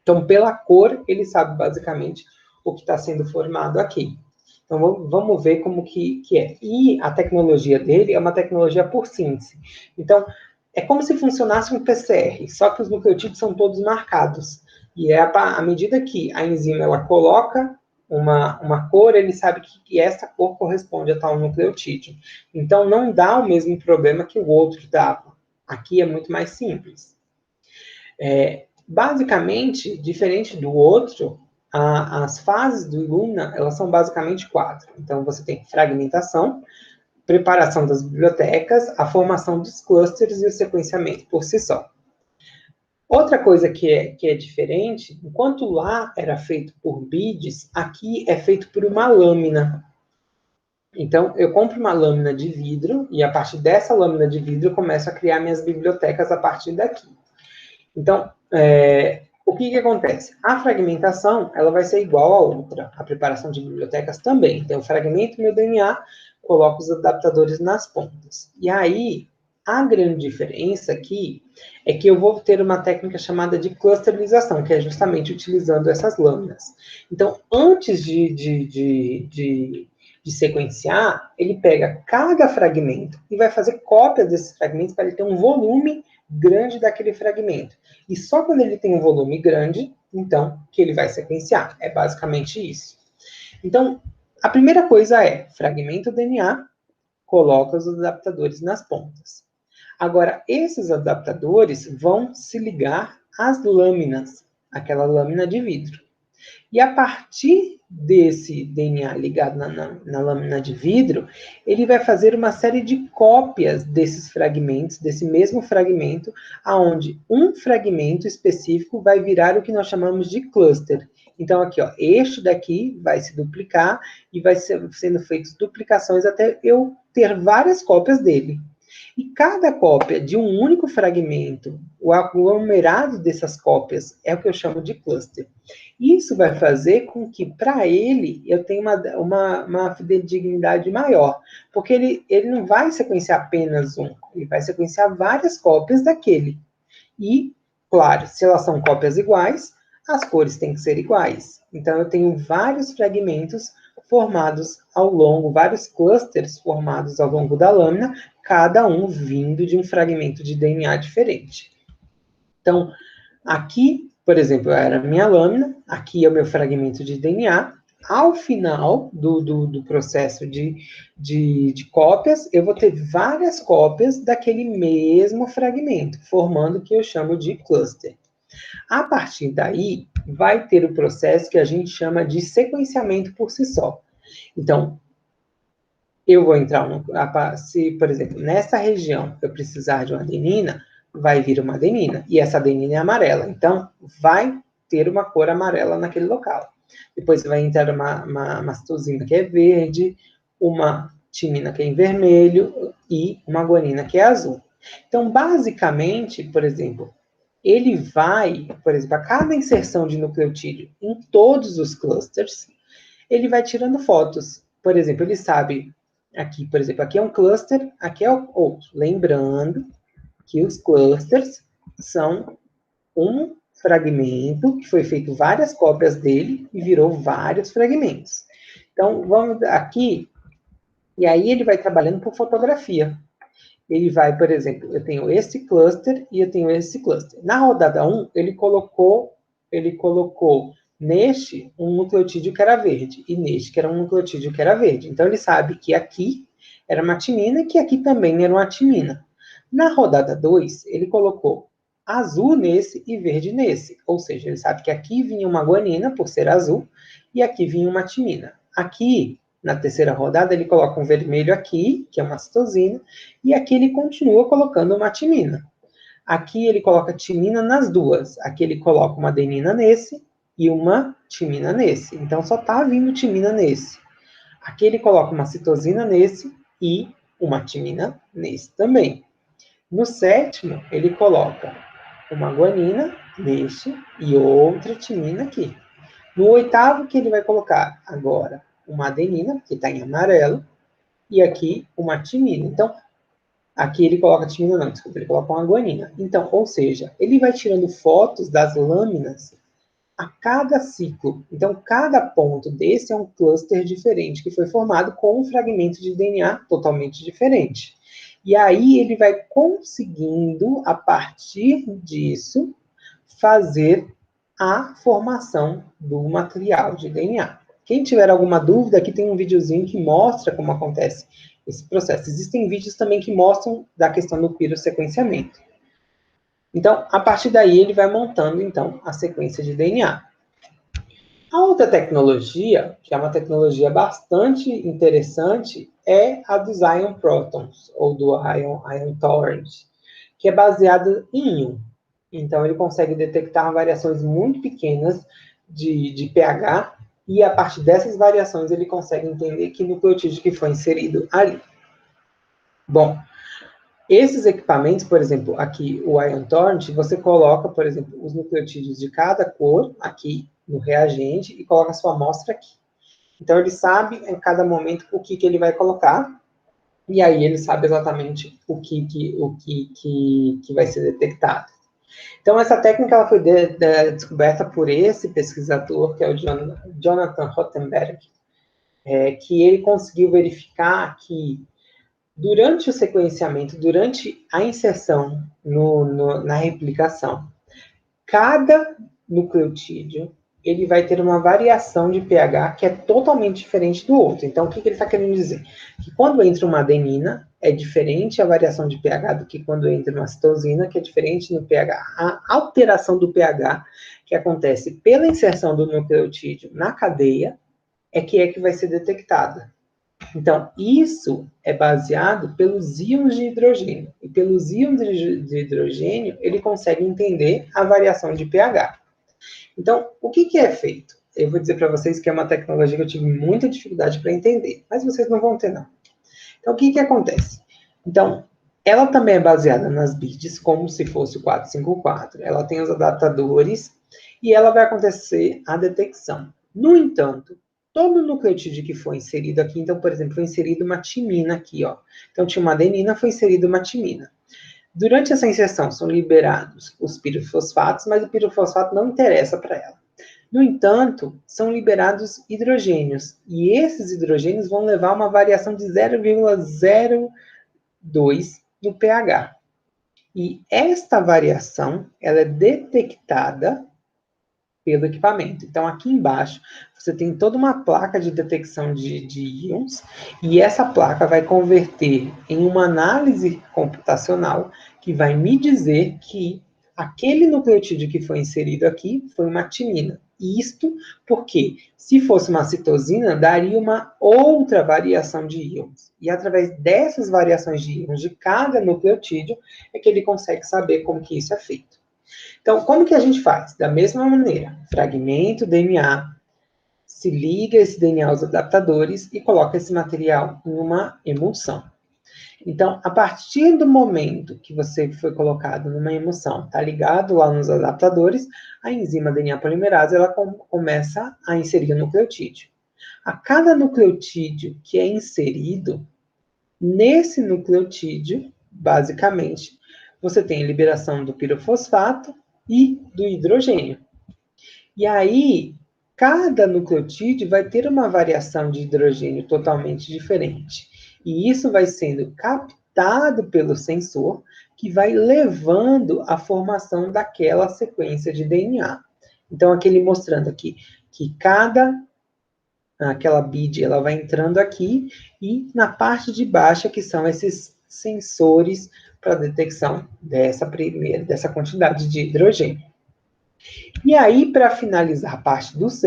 Então, pela cor, ele sabe basicamente o que está sendo formado aqui. Então, vamos ver como que é. E a tecnologia dele é uma tecnologia por síntese. Então, é como se funcionasse um PCR, só que os nucleotídeos são todos marcados. E à medida que a enzima ela coloca uma cor, ele sabe que essa cor corresponde a tal nucleotídeo. Então, não dá o mesmo problema que o outro dava. Aqui é muito mais simples. Basicamente, diferente do outro, as fases do Illumina, elas são basicamente 4. Então, você tem fragmentação, preparação das bibliotecas, a formação dos clusters e o sequenciamento por si só. Outra coisa que é diferente, enquanto lá era feito por BIDs, aqui é feito por uma lâmina. Então, eu compro uma lâmina de vidro, e a partir dessa lâmina de vidro eu começo a criar minhas bibliotecas a partir daqui. Então, o que acontece? A fragmentação, ela vai ser igual à outra. A preparação de bibliotecas também. Então, eu fragmento meu DNA, coloca os adaptadores nas pontas. E aí, a grande diferença aqui é que eu vou ter uma técnica chamada de clusterização, que é justamente utilizando essas lâminas. Então, antes de sequenciar, ele pega cada fragmento e vai fazer cópias desses fragmentos para ele ter um volume grande daquele fragmento. E só quando ele tem um volume grande, então, que ele vai sequenciar. É basicamente isso. Então, a primeira coisa é, fragmento DNA, coloca os adaptadores nas pontas. Agora, esses adaptadores vão se ligar às lâminas, aquela lâmina de vidro. E a partir desse DNA ligado na lâmina de vidro, ele vai fazer uma série de cópias desses fragmentos, desse mesmo fragmento, aonde um fragmento específico vai virar o que nós chamamos de cluster. Então, aqui, ó, este daqui vai se duplicar e vai sendo feitas duplicações até eu ter várias cópias dele. E cada cópia de um único fragmento, o aglomerado dessas cópias, é o que eu chamo de cluster. Isso vai fazer com que, para ele, eu tenha uma fidedignidade maior, porque ele não vai sequenciar apenas um, ele vai sequenciar várias cópias daquele. E, claro, se elas são cópias iguais, as cores têm que ser iguais. Então, eu tenho vários fragmentos formados ao longo, vários clusters formados ao longo da lâmina, cada um vindo de um fragmento de DNA diferente. Então, aqui, por exemplo, era a minha lâmina, aqui é o meu fragmento de DNA. Ao final do processo de cópias, eu vou ter várias cópias daquele mesmo fragmento, formando o que eu chamo de cluster. A partir daí, vai ter o processo que a gente chama de sequenciamento por si só. Então, eu vou entrar, se, por exemplo, nessa região eu precisar de uma adenina, vai vir uma adenina, e essa adenina é amarela, então vai ter uma cor amarela naquele local. Depois vai entrar uma citosina que é verde, uma timina que é em vermelho e uma guanina que é azul. Então, basicamente, por exemplo, ele vai, por exemplo, a cada inserção de nucleotídeo em todos os clusters, ele vai tirando fotos. Por exemplo, ele sabe, aqui, por exemplo, aqui é um cluster, aqui é outro. Lembrando que os clusters são um fragmento que foi feito várias cópias dele e virou vários fragmentos. Então, vamos aqui, e aí ele vai trabalhando por fotografia. Ele vai, por exemplo, eu tenho esse cluster e eu tenho esse cluster. Na rodada 1, ele colocou neste um nucleotídeo que era verde e neste que era um nucleotídeo que era verde. Então, ele sabe que aqui era uma timina e que aqui também era uma timina. Na rodada 2, ele colocou azul nesse e verde nesse. Ou seja, ele sabe que aqui vinha uma guanina, por ser azul, e aqui vinha uma timina. Aqui, na terceira rodada, ele coloca um vermelho aqui, que é uma citosina, e aqui ele continua colocando uma timina. Aqui ele coloca timina nas duas. Aqui ele coloca uma adenina nesse e uma timina nesse. Então, só está vindo timina nesse. Aqui ele coloca uma citosina nesse e uma timina nesse também. No sétimo, ele coloca uma guanina neste e outra timina aqui. No oitavo, que ele vai colocar agora uma adenina, que está em amarelo, e aqui uma timina. Então, aqui ele coloca timina, não, desculpa, ele coloca uma guanina. Então, ou seja, ele vai tirando fotos das lâminas a cada ciclo. Então, cada ponto desse é um cluster diferente, que foi formado com um fragmento de DNA totalmente diferente. E aí ele vai conseguindo, a partir disso, fazer a formação do material de DNA. Quem tiver alguma dúvida, aqui tem um videozinho que mostra como acontece esse processo. Existem vídeos também que mostram da questão do pirossequenciamento. Então, a partir daí, ele vai montando, então, a sequência de DNA. A outra tecnologia, que é uma tecnologia bastante interessante, é a dos Ion Protons, ou do Ion Torrent, que é baseada em íon. Então, ele consegue detectar variações muito pequenas de pH, e a partir dessas variações ele consegue entender que nucleotídeo que foi inserido ali. Bom, esses equipamentos, por exemplo, aqui o Ion Torrent, você coloca, por exemplo, os nucleotídeos de cada cor aqui no reagente e coloca a sua amostra aqui. Então, ele sabe em cada momento o que ele vai colocar, e aí ele sabe exatamente o que vai ser detectado. Então, essa técnica ela foi descoberta por esse pesquisador, que é o Jonathan Rothenberg, que ele conseguiu verificar que durante o sequenciamento, durante a inserção na replicação, cada nucleotídeo ele vai ter uma variação de pH que é totalmente diferente do outro. Então, o que ele está querendo dizer? Que quando entra uma adenina, é diferente a variação de pH do que quando entra uma citosina, que é diferente no pH. A alteração do pH que acontece pela inserção do nucleotídeo na cadeia é que vai ser detectada. Então, isso é baseado pelos íons de hidrogênio. E pelos íons de hidrogênio, ele consegue entender a variação de pH. Então, o que é feito? Eu vou dizer para vocês que é uma tecnologia que eu tive muita dificuldade para entender, mas vocês não vão ter, não. Então, o que acontece? Então, ela também é baseada nas bits, como se fosse o 454. Ela tem os adaptadores e ela vai acontecer a detecção. No entanto, todo nucleotídeo que foi inserido aqui, então, por exemplo, foi inserido uma timina aqui, ó. Então, tinha uma adenina, foi inserida uma timina. Durante essa inserção são liberados os pirofosfatos, mas o pirofosfato não interessa para ela. No entanto, são liberados hidrogênios, e esses hidrogênios vão levar a uma variação de 0,02 no pH. E esta variação, ela é detectada pelo equipamento. Então, aqui embaixo, você tem toda uma placa de detecção de íons, e essa placa vai converter em uma análise computacional que vai me dizer que aquele nucleotídeo que foi inserido aqui foi uma timina. Isto porque, se fosse uma citosina, daria uma outra variação de íons. E através dessas variações de íons de cada nucleotídeo, é que ele consegue saber como que isso é feito. Então, como que a gente faz? Da mesma maneira, fragmenta o DNA, se liga esse DNA aos adaptadores e coloca esse material em uma emulsão. Então, a partir do momento que você foi colocado numa emulsão, está ligado lá nos adaptadores, a enzima DNA polimerase ela começa a inserir o nucleotídeo. A cada nucleotídeo que é inserido, nesse nucleotídeo, basicamente, você tem a liberação do pirofosfato e do hidrogênio. E aí, cada nucleotídeo vai ter uma variação de hidrogênio totalmente diferente. E isso vai sendo captado pelo sensor, que vai levando à formação daquela sequência de DNA. Então, aqui ele mostrando aqui que aquela BID, ela vai entrando aqui, e na parte de baixo que são esses sensores para detecção dessa quantidade de hidrogênio. E aí, para finalizar a parte dos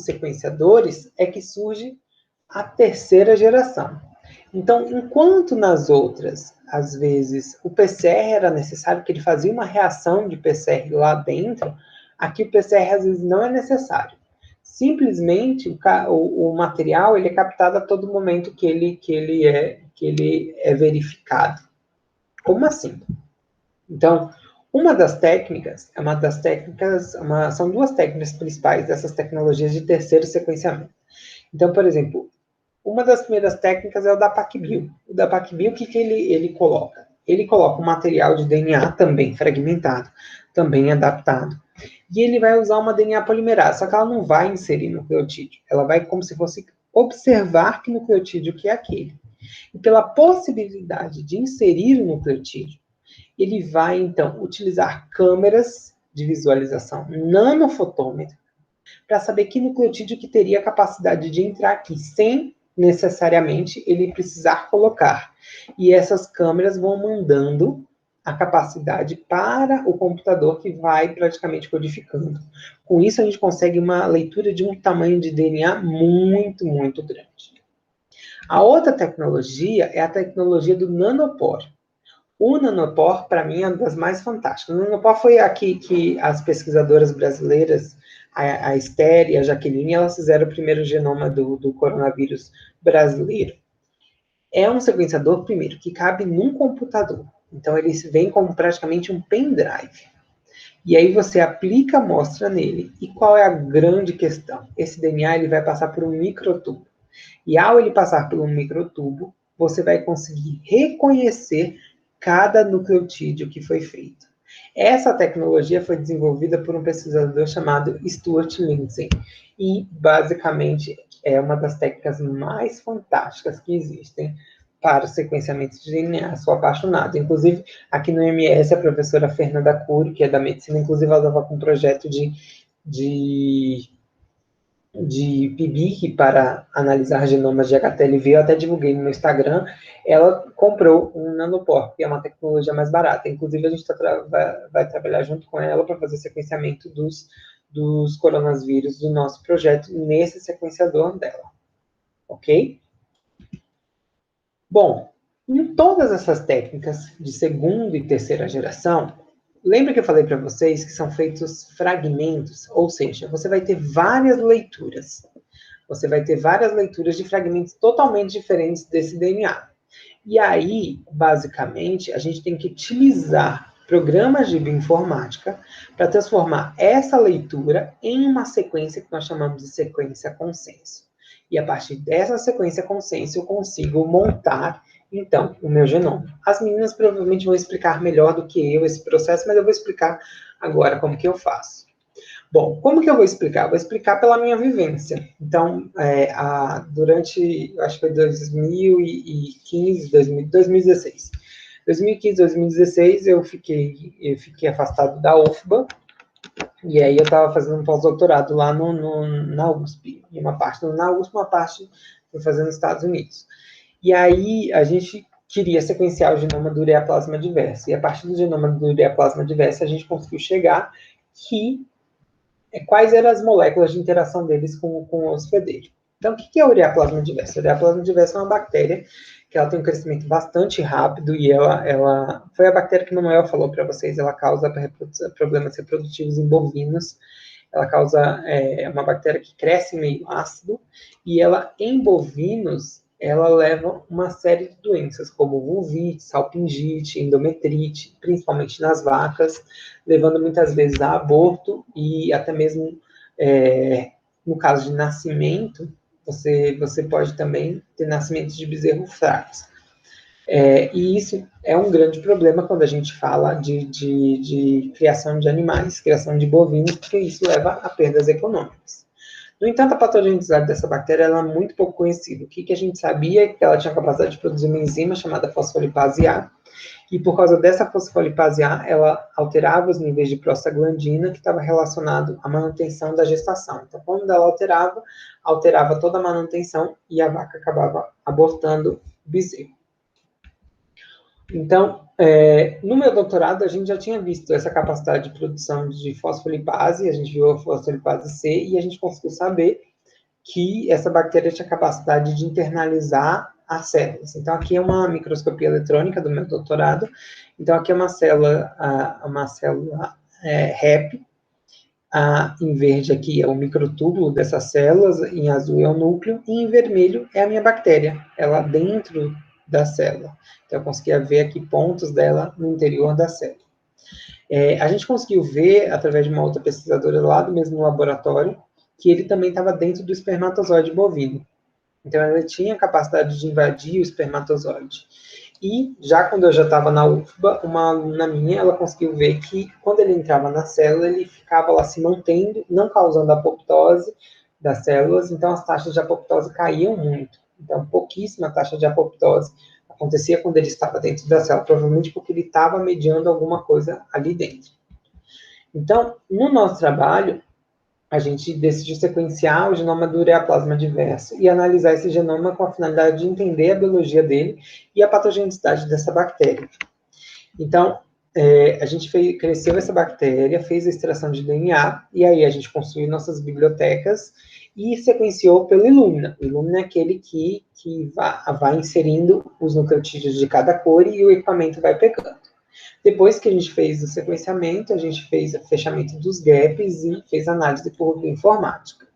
sequenciadores, é que surge a terceira geração. Então, enquanto nas outras, às vezes, o PCR era necessário, porque ele fazia uma reação de PCR lá dentro, aqui o PCR às vezes não é necessário. Simplesmente o material ele é captado a todo momento que ele é verificado. Como assim? Então, são duas técnicas principais dessas tecnologias de terceiro sequenciamento. Então, por exemplo, uma das primeiras técnicas é o da PacBio. O da PacBio, o que ele coloca? Ele coloca um material de DNA também fragmentado, também adaptado. E ele vai usar uma DNA polimerase, só que ela não vai inserir nucleotídeo. Ela vai como se fosse observar que nucleotídeo que é aquele. E pela possibilidade de inserir o nucleotídeo, ele vai, então, utilizar câmeras de visualização nanofotômetra para saber que nucleotídeo que teria a capacidade de entrar aqui, sem necessariamente ele precisar colocar. E essas câmeras vão mandando a capacidade para o computador que vai praticamente codificando. Com isso, a gente consegue uma leitura de um tamanho de DNA muito, muito grande. A outra tecnologia é a tecnologia do nanopor. O nanopor, para mim, é uma das mais fantásticas. O nanopor foi aqui que as pesquisadoras brasileiras, a Esther e a Jaqueline, elas fizeram o primeiro genoma do coronavírus brasileiro. É um sequenciador, primeiro, que cabe num computador. Então, ele vem como praticamente um pendrive. E aí você aplica a amostra nele. E qual é a grande questão? Esse DNA ele vai passar por um microtubo. E ao ele passar por um microtubo, você vai conseguir reconhecer cada nucleotídeo que foi feito. Essa tecnologia foi desenvolvida por um pesquisador chamado Stuart Lindsay. E, basicamente, é uma das técnicas mais fantásticas que existem para o sequenciamento de DNA. Sou apaixonado. Inclusive, aqui no MS, a professora Fernanda Cury, que é da medicina, inclusive ela estava com um projeto de PIBIC para analisar genomas de HTLV, eu até divulguei no meu Instagram, ela comprou um nanopore, que é uma tecnologia mais barata. Inclusive, a gente vai trabalhar junto com ela para fazer sequenciamento dos coronavírus do nosso projeto nesse sequenciador dela. Ok? Bom, em todas essas técnicas de segunda e terceira geração, lembra que eu falei para vocês que são feitos fragmentos, ou seja, você vai ter várias leituras. Você vai ter várias leituras de fragmentos totalmente diferentes desse DNA. E aí, basicamente, a gente tem que utilizar programas de bioinformática para transformar essa leitura em uma sequência que nós chamamos de sequência consenso. E a partir dessa sequência consenso, eu consigo montar, então, o meu genoma. As meninas provavelmente vão explicar melhor do que eu esse processo, mas eu vou explicar agora como que eu faço. Bom, como que eu vou explicar? Vou explicar pela minha vivência. Então, durante, acho que foi 2015, 2016. 2015, 2016, eu fiquei afastado da UFBA, e aí eu estava fazendo um pós-doutorado lá na USP. E uma parte na USP, uma parte fui fazendo nos Estados Unidos. E aí a gente queria sequenciar o genoma do ureaplasma diverso. E a partir do genoma do ureaplasma diverso, a gente conseguiu chegar quais eram as moléculas de interação deles com o hospedeiro. Então, o que é a ureaplasma diversa? A ureaplasma diversa é uma bactéria que ela tem um crescimento bastante rápido e ela foi a bactéria que o Manuel falou para vocês, ela causa problemas reprodutivos em bovinos, ela causa uma bactéria que cresce meio ácido e ela, em bovinos, ela leva uma série de doenças, como vulvite, salpingite, endometrite, principalmente nas vacas, levando muitas vezes a aborto e até mesmo, no caso de nascimento, você pode também ter nascimentos de bezerros fracos. E isso é um grande problema quando a gente fala de criação de animais, criação de bovinos, porque isso leva a perdas econômicas. No entanto, a patogenicidade dessa bactéria é muito pouco conhecida. O que a gente sabia é que ela tinha a capacidade de produzir uma enzima chamada fosfolipase A, e por causa dessa fosfolipase A, ela alterava os níveis de prostaglandina, que estava relacionado à manutenção da gestação. Então, quando ela alterava toda a manutenção e a vaca acabava abortando o bezerro. Então, no meu doutorado, a gente já tinha visto essa capacidade de produção de fosfolipase, a gente viu a fosfolipase C, e a gente conseguiu saber que essa bactéria tinha capacidade de internalizar as células. Então, aqui é uma microscopia eletrônica do meu doutorado. Então, aqui é uma célula REP. Em verde aqui é o microtúbulo dessas células, em azul é o núcleo, e em vermelho é a minha bactéria, ela dentro da célula. Então, eu conseguia ver aqui pontos dela no interior da célula. A gente conseguiu ver, através de uma outra pesquisadora lá do mesmo laboratório, que ele também estava dentro do espermatozoide bovino. Então, ele tinha capacidade de invadir o espermatozoide. E, já quando eu já estava na UFBA, uma aluna minha, ela conseguiu ver que, quando ele entrava na célula, ele ficava lá se mantendo, não causando apoptose das células, então as taxas de apoptose caíam muito. Então, pouquíssima taxa de apoptose acontecia quando ele estava dentro da célula, provavelmente porque ele estava mediando alguma coisa ali dentro. Então, no nosso trabalho, a gente decidiu sequenciar o genoma do ureaplasma diverso e analisar esse genoma com a finalidade de entender a biologia dele e a patogenicidade dessa bactéria. Então, a gente cresceu essa bactéria, fez a extração de DNA, e aí a gente construiu nossas bibliotecas e sequenciou pelo Illumina. O Illumina é aquele que vai inserindo os nucleotídeos de cada cor e o equipamento vai pegando. Depois que a gente fez o sequenciamento, a gente fez o fechamento dos gaps e fez análise por bioinformática.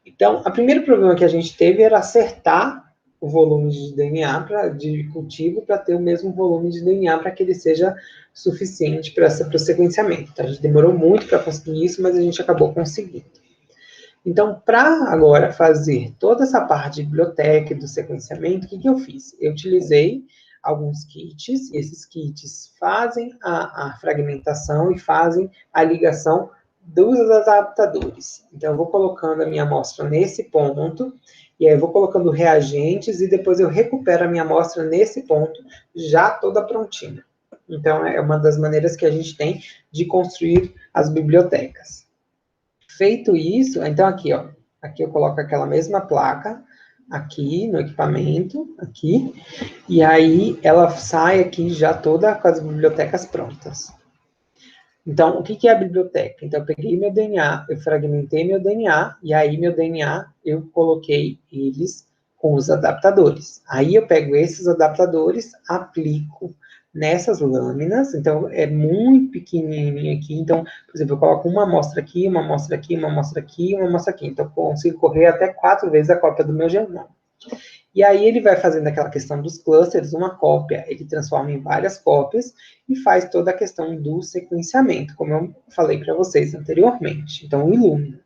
Então, o primeiro problema que a gente teve era acertar o volume de DNA de cultivo para ter o mesmo volume de DNA para que ele seja suficiente para o sequenciamento. Então, a gente demorou muito para conseguir isso, mas a gente acabou conseguindo. Então, para agora fazer toda essa parte de biblioteca e do sequenciamento, o que eu fiz? Eu utilizei alguns kits, e esses kits fazem a fragmentação e fazem a ligação dos adaptadores. Então, eu vou colocando a minha amostra nesse ponto, e aí eu vou colocando reagentes, e depois eu recupero a minha amostra nesse ponto, já toda prontinha. Então, é uma das maneiras que a gente tem de construir as bibliotecas. Feito isso, então aqui, ó, aqui eu coloco aquela mesma placa, aqui no equipamento, aqui, e aí ela sai aqui já toda com as bibliotecas prontas. Então, o que é a biblioteca? Então, eu peguei meu DNA, eu fragmentei meu DNA, e aí meu DNA, eu coloquei eles com os adaptadores. Aí eu pego esses adaptadores, aplico nessas lâminas, então é muito pequenininho aqui, então, por exemplo, eu coloco uma amostra aqui, uma amostra aqui, uma amostra aqui, uma amostra aqui, então eu consigo correr até 4 vezes a cópia do meu genoma. E aí ele vai fazendo aquela questão dos clusters, uma cópia, ele transforma em várias cópias e faz toda a questão do sequenciamento, como eu falei para vocês anteriormente. Então, o Illumina.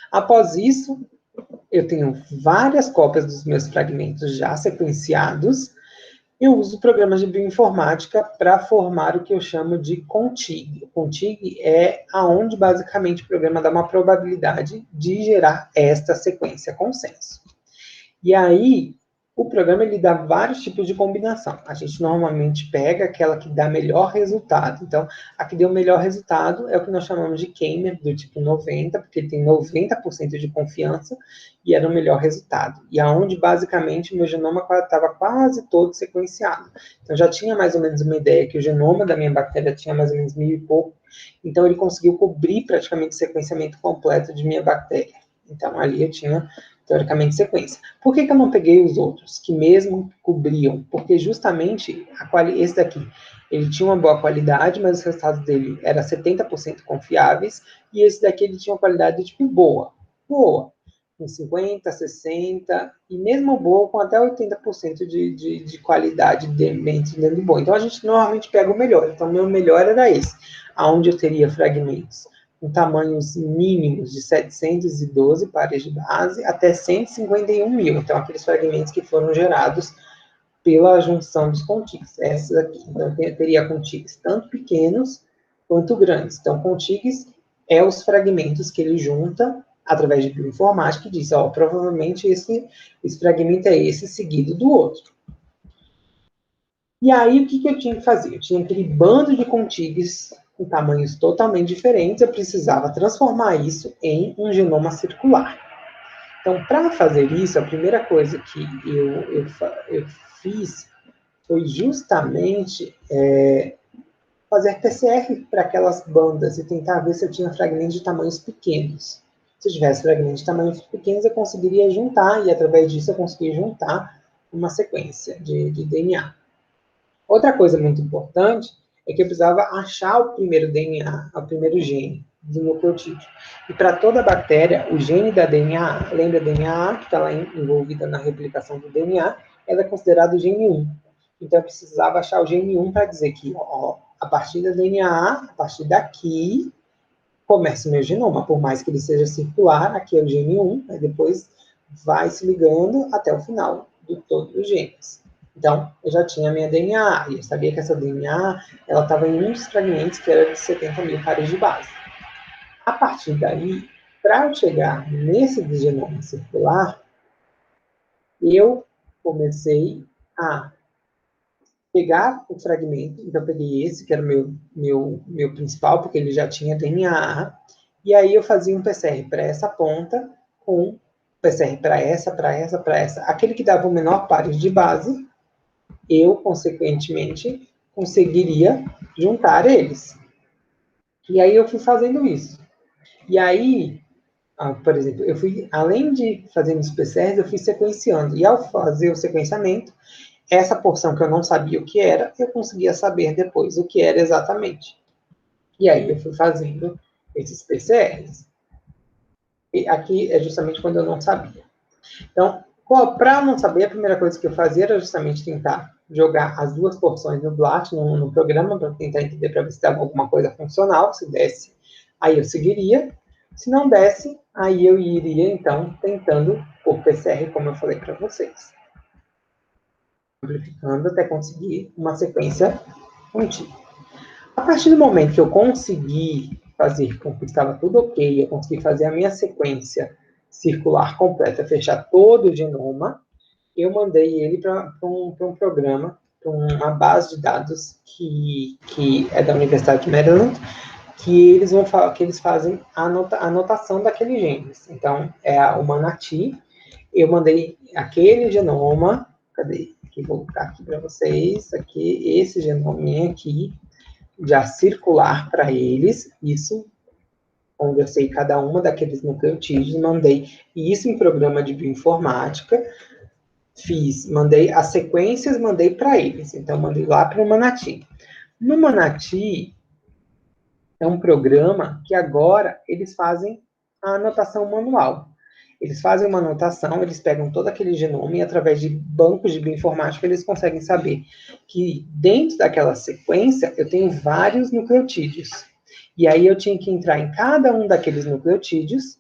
Após isso, eu tenho várias cópias dos meus fragmentos já sequenciados. Eu uso programas de bioinformática para formar o que eu chamo de contig. O contig é aonde, basicamente, o programa dá uma probabilidade de gerar esta sequência consenso. E aí, o programa ele dá vários tipos de combinação. A gente normalmente pega aquela que dá melhor resultado. Então, a que deu melhor resultado é o que nós chamamos de K-mer, do tipo 90, porque ele tem 90% de confiança e era o melhor resultado. E aonde, basicamente, o meu genoma estava quase todo sequenciado. Então, já tinha mais ou menos uma ideia que o genoma da minha bactéria tinha mais ou menos 1000 e pouco. Então, ele conseguiu cobrir praticamente o sequenciamento completo de minha bactéria. Então, ali eu tinha teoricamente, sequência. Por que eu não peguei os outros, que mesmo cobriam? Porque justamente esse daqui, ele tinha uma boa qualidade, mas os resultados dele eram 70% confiáveis, e esse daqui ele tinha uma qualidade tipo boa, com 50, 60, e mesmo boa com até 80% de qualidade dentro do bom. Então a gente normalmente pega o melhor. Então o meu melhor era esse, aonde eu teria fragmentos com tamanhos mínimos de 712 pares de base até 151 mil. Então, aqueles fragmentos que foram gerados pela junção dos contigs. Essas aqui. Então, eu teria contigs tanto pequenos quanto grandes. Então, contigs é os fragmentos que ele junta através de bioinformática e diz, ó, provavelmente esse fragmento é esse seguido do outro. E aí, o que eu tinha que fazer? Eu tinha aquele bando de contigs com tamanhos totalmente diferentes, eu precisava transformar isso em um genoma circular. Então, para fazer isso, a primeira coisa que eu fiz foi justamente fazer PCR para aquelas bandas e tentar ver se eu tinha fragmentos de tamanhos pequenos. Se eu tivesse fragmentos de tamanhos pequenos, eu conseguiria juntar, e através disso eu conseguia juntar uma sequência de DNA. Outra coisa muito importante é que eu precisava achar o primeiro DNA, o primeiro gene do nucleotídeo. E para toda bactéria, o gene da DNA, lembra a DNA, que está lá envolvida na replicação do DNA, ela é considerado o gene 1. Então eu precisava achar o gene 1 para dizer que, ó, a partir da DNA, a partir daqui, começa o meu genoma. Por mais que ele seja circular, aqui é o gene 1, aí depois vai se ligando até o final de todos os genes. Então, eu já tinha a minha DNA, e eu sabia que essa DNA, ela estava em um dos fragmentos que era de 70 mil pares de base. A partir daí, para eu chegar nesse genoma circular, eu comecei a pegar o fragmento, então eu peguei esse, que era o meu principal, porque ele já tinha DNA, e aí eu fazia um PCR para essa ponta, com PCR para essa. Aquele que dava o menor pares de base, eu, consequentemente, conseguiria juntar eles. E aí eu fui fazendo isso. E aí, por exemplo, eu fui, além de fazer os PCRs, eu fui sequenciando. E ao fazer o sequenciamento, essa porção que eu não sabia o que era, eu conseguia saber depois o que era exatamente. E aí eu fui fazendo esses PCRs. E aqui é justamente quando eu não sabia. Então, Para não saber, a primeira coisa que eu fazia era justamente tentar jogar as duas porções no BLAT, no programa, para tentar entender, para ver se dava alguma coisa funcional. Se desse, aí eu seguiria. Se não desse, aí eu iria, então, tentando por PCR, como eu falei para vocês. Amplificando até conseguir uma sequência contínua. A partir do momento que eu consegui fazer com que estava tudo ok, eu consegui fazer a minha sequência circular completa, fechar todo o genoma, eu mandei ele para um programa, para uma base de dados que é da Universidade de Maryland, que eles fazem a anotação daqueles genes. Então, é o Manatee. Eu mandei aquele genoma, cadê? Vou colocar aqui para vocês, aqui, esse genominha aqui, já circular para eles, isso, onde eu sei cada uma daqueles nucleotídeos, mandei isso em programa de bioinformática, mandei as sequências, mandei para eles, então mandei lá para o Manatee. No Manatee, é um programa que agora eles fazem a anotação manual. Eles fazem uma anotação, eles pegam todo aquele genoma e, através de bancos de bioinformática, eles conseguem saber que dentro daquela sequência eu tenho vários nucleotídeos. E aí eu tinha que entrar em cada um daqueles nucleotídeos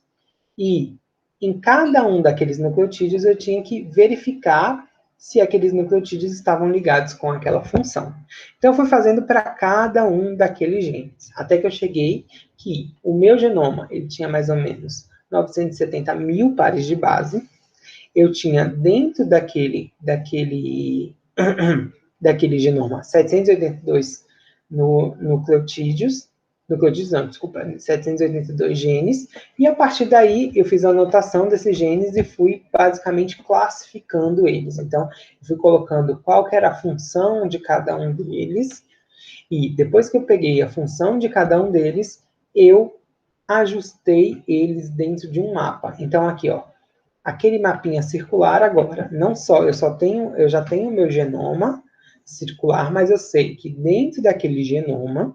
e em cada um daqueles nucleotídeos eu tinha que verificar se aqueles nucleotídeos estavam ligados com aquela função. Então, eu fui fazendo para cada um daqueles genes, até que eu cheguei que o meu genoma, ele tinha mais ou menos 970 mil pares de base. Eu tinha dentro daquele genoma 782 nucleotídeos não, desculpa, 782 genes, e a partir daí eu fiz a anotação desses genes e fui basicamente classificando eles. Então, eu fui colocando qual que era a função de cada um deles, e depois que eu peguei a função de cada um deles, eu ajustei eles dentro de um mapa. Então, aqui, ó, aquele mapinha circular agora, não só, eu já tenho o meu genoma circular, mas eu sei que dentro daquele genoma,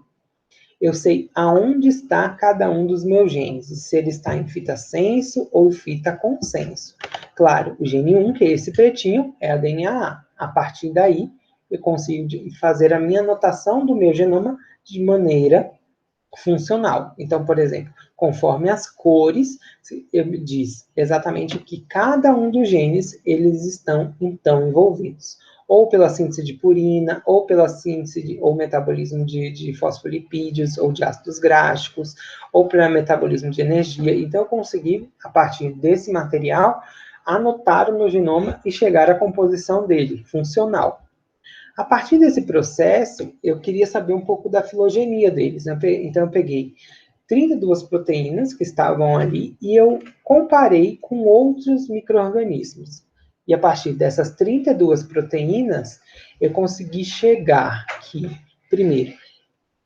eu sei aonde está cada um dos meus genes, se ele está em fita senso ou fita consenso. Claro, o gene 1, que é esse pretinho, é a DNA. A partir daí, eu consigo fazer a minha anotação do meu genoma de maneira funcional. Então, por exemplo, conforme as cores, diz exatamente o que cada um dos genes eles estão, então, envolvidos. Ou pela síntese de purina, ou pela síntese ou metabolismo de fosfolipídios, ou de ácidos gráficos, ou pelo metabolismo de energia. Então, eu consegui, a partir desse material, anotar o meu genoma e chegar à composição dele, funcional. A partir desse processo, eu queria saber um pouco da filogenia deles. Né? Então, eu peguei 32 proteínas que estavam ali e eu comparei com outros micro-organismos. E a partir dessas 32 proteínas, eu consegui chegar aqui, primeiro,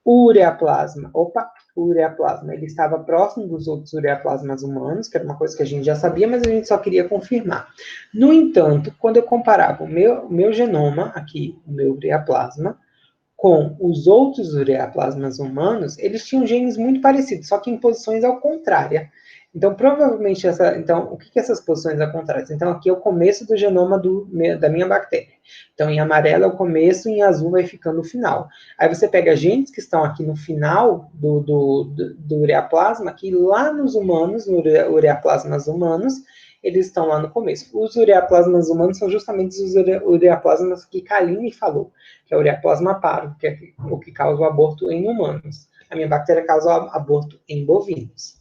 o ureaplasma. O ureaplasma, ele estava próximo dos outros ureaplasmas humanos, que era uma coisa que a gente já sabia, mas a gente só queria confirmar. No entanto, quando eu comparava o meu genoma, aqui, o meu ureaplasma, com os outros ureaplasmas humanos, eles tinham genes muito parecidos, só que em posições ao contrário. Então, provavelmente, o que essas posições ao contrário? Então, aqui é o começo do genoma da minha bactéria. Então, em amarelo é o começo, e em azul vai ficando o final. Aí você pega genes que estão aqui no final do ureaplasma, que lá nos humanos, no ureaplasmas humanos, eles estão lá no começo. Os ureaplasmas humanos são justamente os ureaplasmas que Kaline falou, que é o ureaplasma parvo, que é o que causa o aborto em humanos. A minha bactéria causa o aborto em bovinos.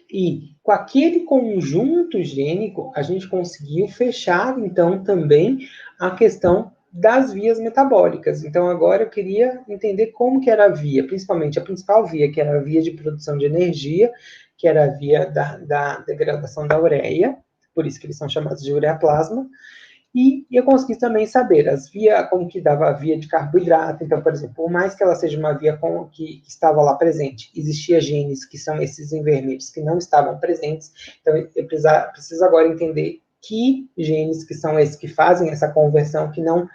E com aquele conjunto gênico, a gente conseguiu fechar, então, também a questão das vias metabólicas. Então, agora eu queria entender como que era a via, principalmente a principal via, que era a via de produção de energia, que era a via da degradação da ureia, por isso que eles são chamados de ureaplasma. E eu consegui também saber como que dava a via de carboidrato. Então, por exemplo, por mais que ela seja uma via que estava lá presente, existia genes que são esses em vermelhos que não estavam presentes. Então, eu preciso agora entender que genes que são esses que fazem essa conversão, que não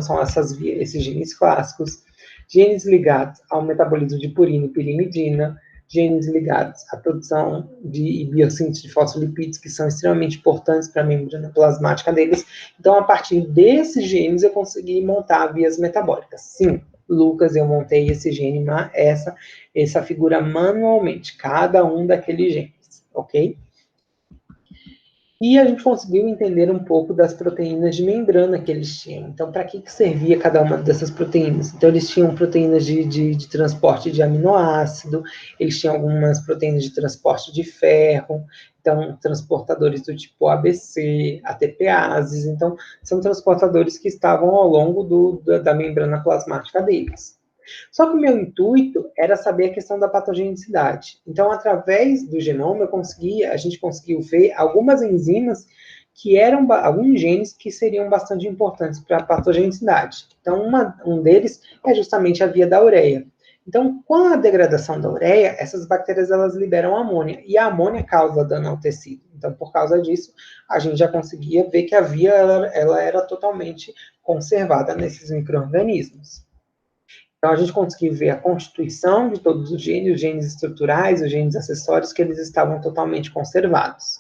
são esses genes clássicos. Genes ligados ao metabolismo de purina e pirimidina, genes ligados à produção e biossíntese de fosfolipídios, que são extremamente importantes para a membrana plasmática deles. Então, a partir desses genes, eu consegui montar vias metabólicas. Sim, Lucas, eu montei esse gene, essa figura manualmente, cada um daqueles genes, ok? E a gente conseguiu entender um pouco das proteínas de membrana que eles tinham. Então, para que servia cada uma dessas proteínas? Então, eles tinham proteínas de transporte de aminoácido, eles tinham algumas proteínas de transporte de ferro, então, transportadores do tipo ABC, ATPases. Então, são transportadores que estavam ao longo da membrana plasmática deles. Só que o meu intuito era saber a questão da patogenicidade. Então, através do genoma, a gente conseguiu ver algumas enzimas que eram alguns genes que seriam bastante importantes para a patogenicidade. Então, um deles é justamente a via da ureia. Então, com a degradação da ureia, essas bactérias elas liberam amônia, e a amônia causa dano ao tecido. Então, por causa disso, a gente já conseguia ver que a via ela era totalmente conservada nesses micro-organismos. Então, a gente conseguiu ver a constituição de todos os genes estruturais, os genes acessórios, que eles estavam totalmente conservados.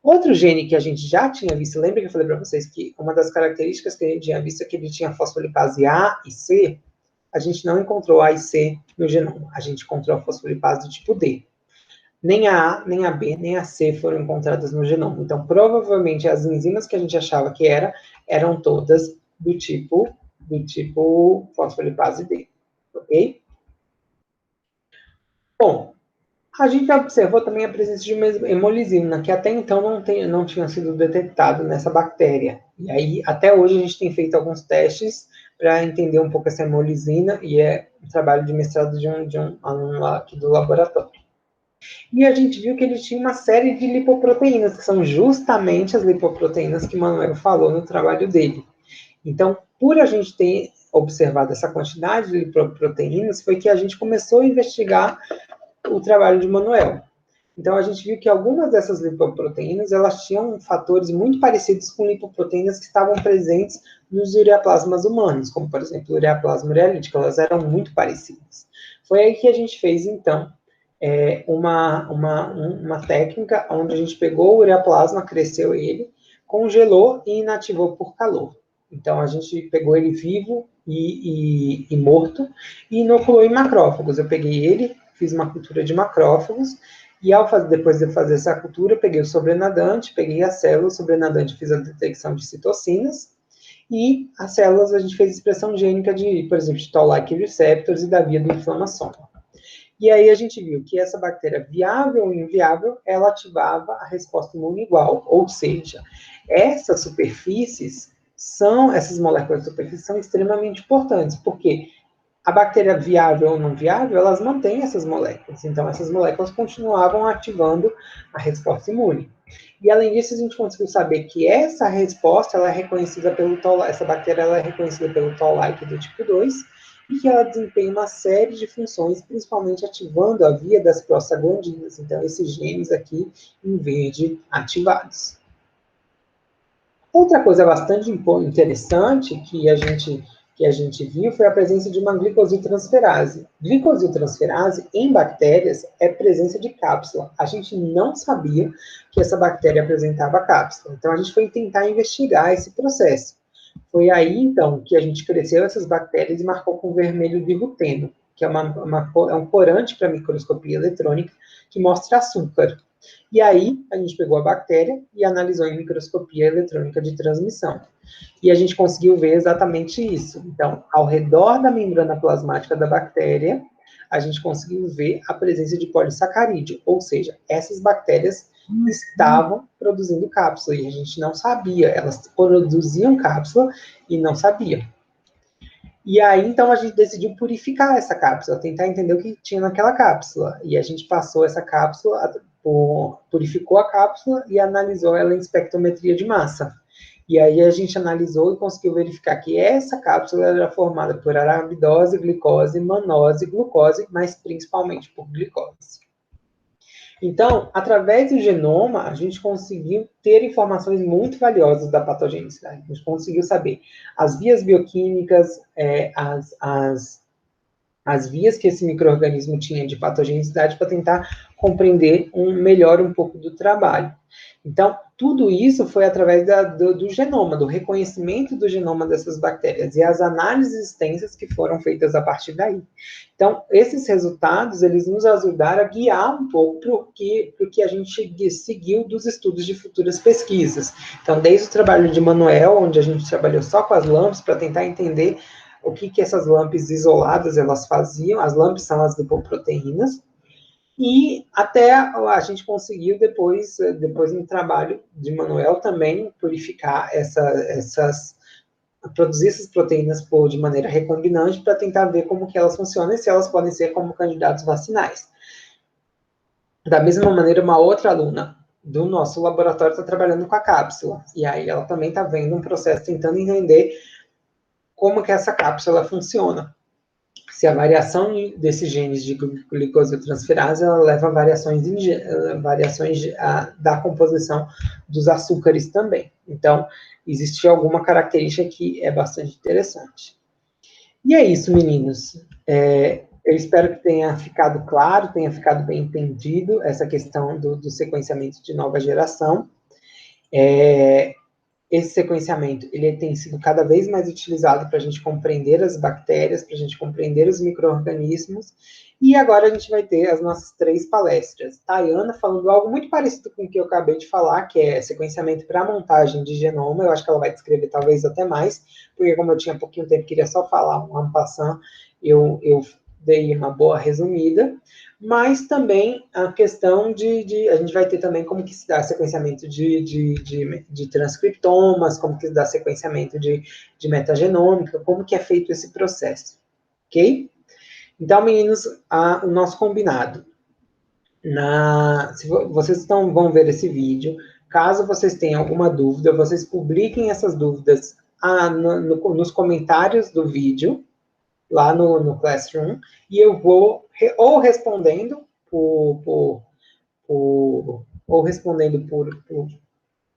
Outro gene que a gente já tinha visto, lembra que eu falei para vocês que uma das características que a gente tinha visto é que ele tinha fosfolipase A e C? A gente não encontrou A e C no genoma, a gente encontrou a fosfolipase do tipo D. Nem a A, nem a B, nem a C foram encontradas no genoma. Então, provavelmente, as enzimas que a gente achava que eram todas do tipo fosfolipase D, ok? Bom, a gente observou também a presença de uma hemolisina, que até então não tinha sido detectado nessa bactéria. E aí, até hoje, a gente tem feito alguns testes para entender um pouco essa hemolisina, e é um trabalho de mestrado de um aluno lá aqui do laboratório. E a gente viu que ele tinha uma série de lipoproteínas, que são justamente as lipoproteínas que o Manuel falou no trabalho dele. Então, por a gente ter observado essa quantidade de lipoproteínas, foi que a gente começou a investigar o trabalho de Manuel. Então, a gente viu que algumas dessas lipoproteínas, elas tinham fatores muito parecidos com lipoproteínas que estavam presentes nos ureaplasmas humanos, como, por exemplo, o ureaplasma urealítico, elas eram muito parecidas. Foi aí que a gente fez, então, uma técnica onde a gente pegou o ureaplasma, cresceu ele, congelou e inativou por calor. Então, a gente pegou ele vivo e morto e inoculou em macrófagos. Eu peguei ele, fiz uma cultura de macrófagos, e depois de fazer essa cultura, peguei o sobrenadante, peguei as células, o sobrenadante fiz a detecção de citocinas, e as células a gente fez expressão gênica de, por exemplo, de toll-like receptors e da via do inflamação. E aí a gente viu que essa bactéria, viável ou inviável, ela ativava a resposta imune igual, ou seja, essas moléculas de superfície são extremamente importantes, porque a bactéria viável ou não viável, elas mantêm essas moléculas. Então, essas moléculas continuavam ativando a resposta imune. E, além disso, a gente conseguiu saber que essa resposta, ela é reconhecida essa bactéria ela é reconhecida pelo toll-like do tipo 2, e que ela desempenha uma série de funções, principalmente ativando a via das prostaglandinas. Então, esses genes aqui, em verde, ativados. Outra coisa bastante interessante que a gente viu foi a presença de uma glicosiltransferase. Glicosiltransferase em bactérias é presença de cápsula. A gente não sabia que essa bactéria apresentava cápsula. Então, a gente foi tentar investigar esse processo. Foi aí, então, que a gente cresceu essas bactérias e marcou com vermelho de ruteno, que é um corante para microscopia eletrônica que mostra açúcar. E aí, a gente pegou a bactéria e analisou em microscopia eletrônica de transmissão. E a gente conseguiu ver exatamente isso. Então, ao redor da membrana plasmática da bactéria, a gente conseguiu ver a presença de polissacarídeo, ou seja, essas bactérias estavam produzindo cápsula e a gente não sabia. Elas produziam cápsula e não sabia. E aí, então, a gente decidiu purificar essa cápsula, tentar entender o que tinha naquela cápsula. E a gente passou essa cápsula, purificou a cápsula e analisou ela em espectrometria de massa. E aí a gente analisou e conseguiu verificar que essa cápsula era formada por arabidose, glicose, mannose, glucose, mas principalmente por glicose. Então, através do genoma, a gente conseguiu ter informações muito valiosas da patogenicidade. A gente conseguiu saber as vias bioquímicas, as vias que esse micro-organismo tinha de patogenicidade para tentar compreender melhor um pouco do trabalho. Então, tudo isso foi através do genoma, do reconhecimento do genoma dessas bactérias e as análises extensas que foram feitas a partir daí. Então, esses resultados, eles nos ajudaram a guiar um pouco para o que a gente seguiu dos estudos de futuras pesquisas. Então, desde o trabalho de Manuel, onde a gente trabalhou só com as LAMPs, para tentar entender o que essas LAMPs isoladas elas faziam. As LAMPs são as lipoproteínas, e até a gente conseguiu depois no trabalho de Manuel também purificar produzir essas proteínas de maneira recombinante para tentar ver como que elas funcionam e se elas podem ser como candidatos vacinais. Da mesma maneira, uma outra aluna do nosso laboratório está trabalhando com a cápsula, e aí ela também está vendo um processo tentando entender como que essa cápsula funciona. Se a variação desses genes de glicosiltransferase ela leva a variações da composição dos açúcares também. Então, existe alguma característica que é bastante interessante. E é isso, meninos. Eu espero que tenha ficado claro, tenha ficado bem entendido essa questão do sequenciamento de nova geração. Esse sequenciamento, ele tem sido cada vez mais utilizado para a gente compreender as bactérias, para a gente compreender os micro-organismos, e agora a gente vai ter as nossas 3 palestras. Tayana falando algo muito parecido com o que eu acabei de falar, que é sequenciamento para montagem de genoma. Eu acho que ela vai descrever talvez até mais, porque como eu tinha pouquinho tempo, queria só falar um passant, eu dei uma boa resumida, mas também a questão a gente vai ter também como que se dá sequenciamento de transcriptomas, como que se dá sequenciamento de metagenômica, como que é feito esse processo, ok? Então, meninos, o nosso combinado. Se vocês vão ver esse vídeo, caso vocês tenham alguma dúvida, vocês publiquem essas dúvidas nos comentários do vídeo, lá no Classroom, e eu vou ou respondendo por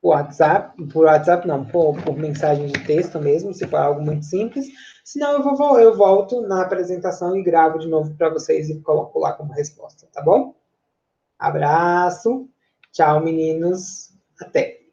WhatsApp não, por mensagem de texto mesmo, se for algo muito simples. Senão eu volto na apresentação e gravo de novo para vocês e coloco lá como resposta, tá bom? Abraço, tchau, meninos, até!